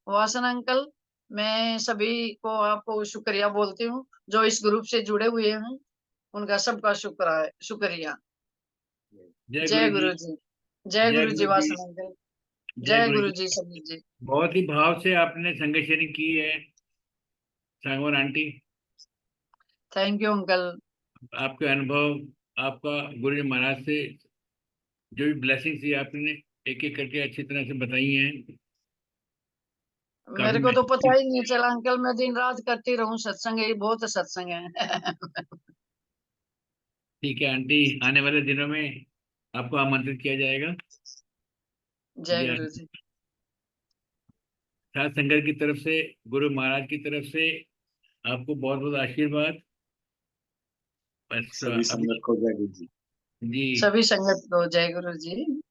वासन अंकल, मैं सभी को आपको शुक्रिया बोलती हूँ जो इस ग्रुप से जुड़े हुए हैं। उनका सबका शुक्रिया। जय जय गुरु जी। गुरु जी। जय जय गुरु जी गुरु जी। वासन अंकल। जय जय गुरु गुरु जी। जी सभी जी। बहुत ही भाव से आपने संगत शेयरिंग की है Sangwan aunty. Thank you uncle. आपके अनुभव, आपका गुरु जी महाराज से जो भी ब्लेसिंग थी आपने एक एक करके अच्छी तरह से बताई हैं। काफी मेरे को तो पता महत्व। ही नहीं चला अंकल, मैं दिन रात करती रहूं सत्संग, ये बहुत सत्संग है। ठीक है आंटी, आने वाले दिनों में आपको आमंत्रित किया जाएगा। जय जय। गुरु जी। साथ संगत की तरफ से, गुरु महाराज की तरफ से आपको बहुत बहुत आशीर्वाद। बस सभी अभी संगत को जय गुरु जी। जी। सभी संगत को जय गुरु जी।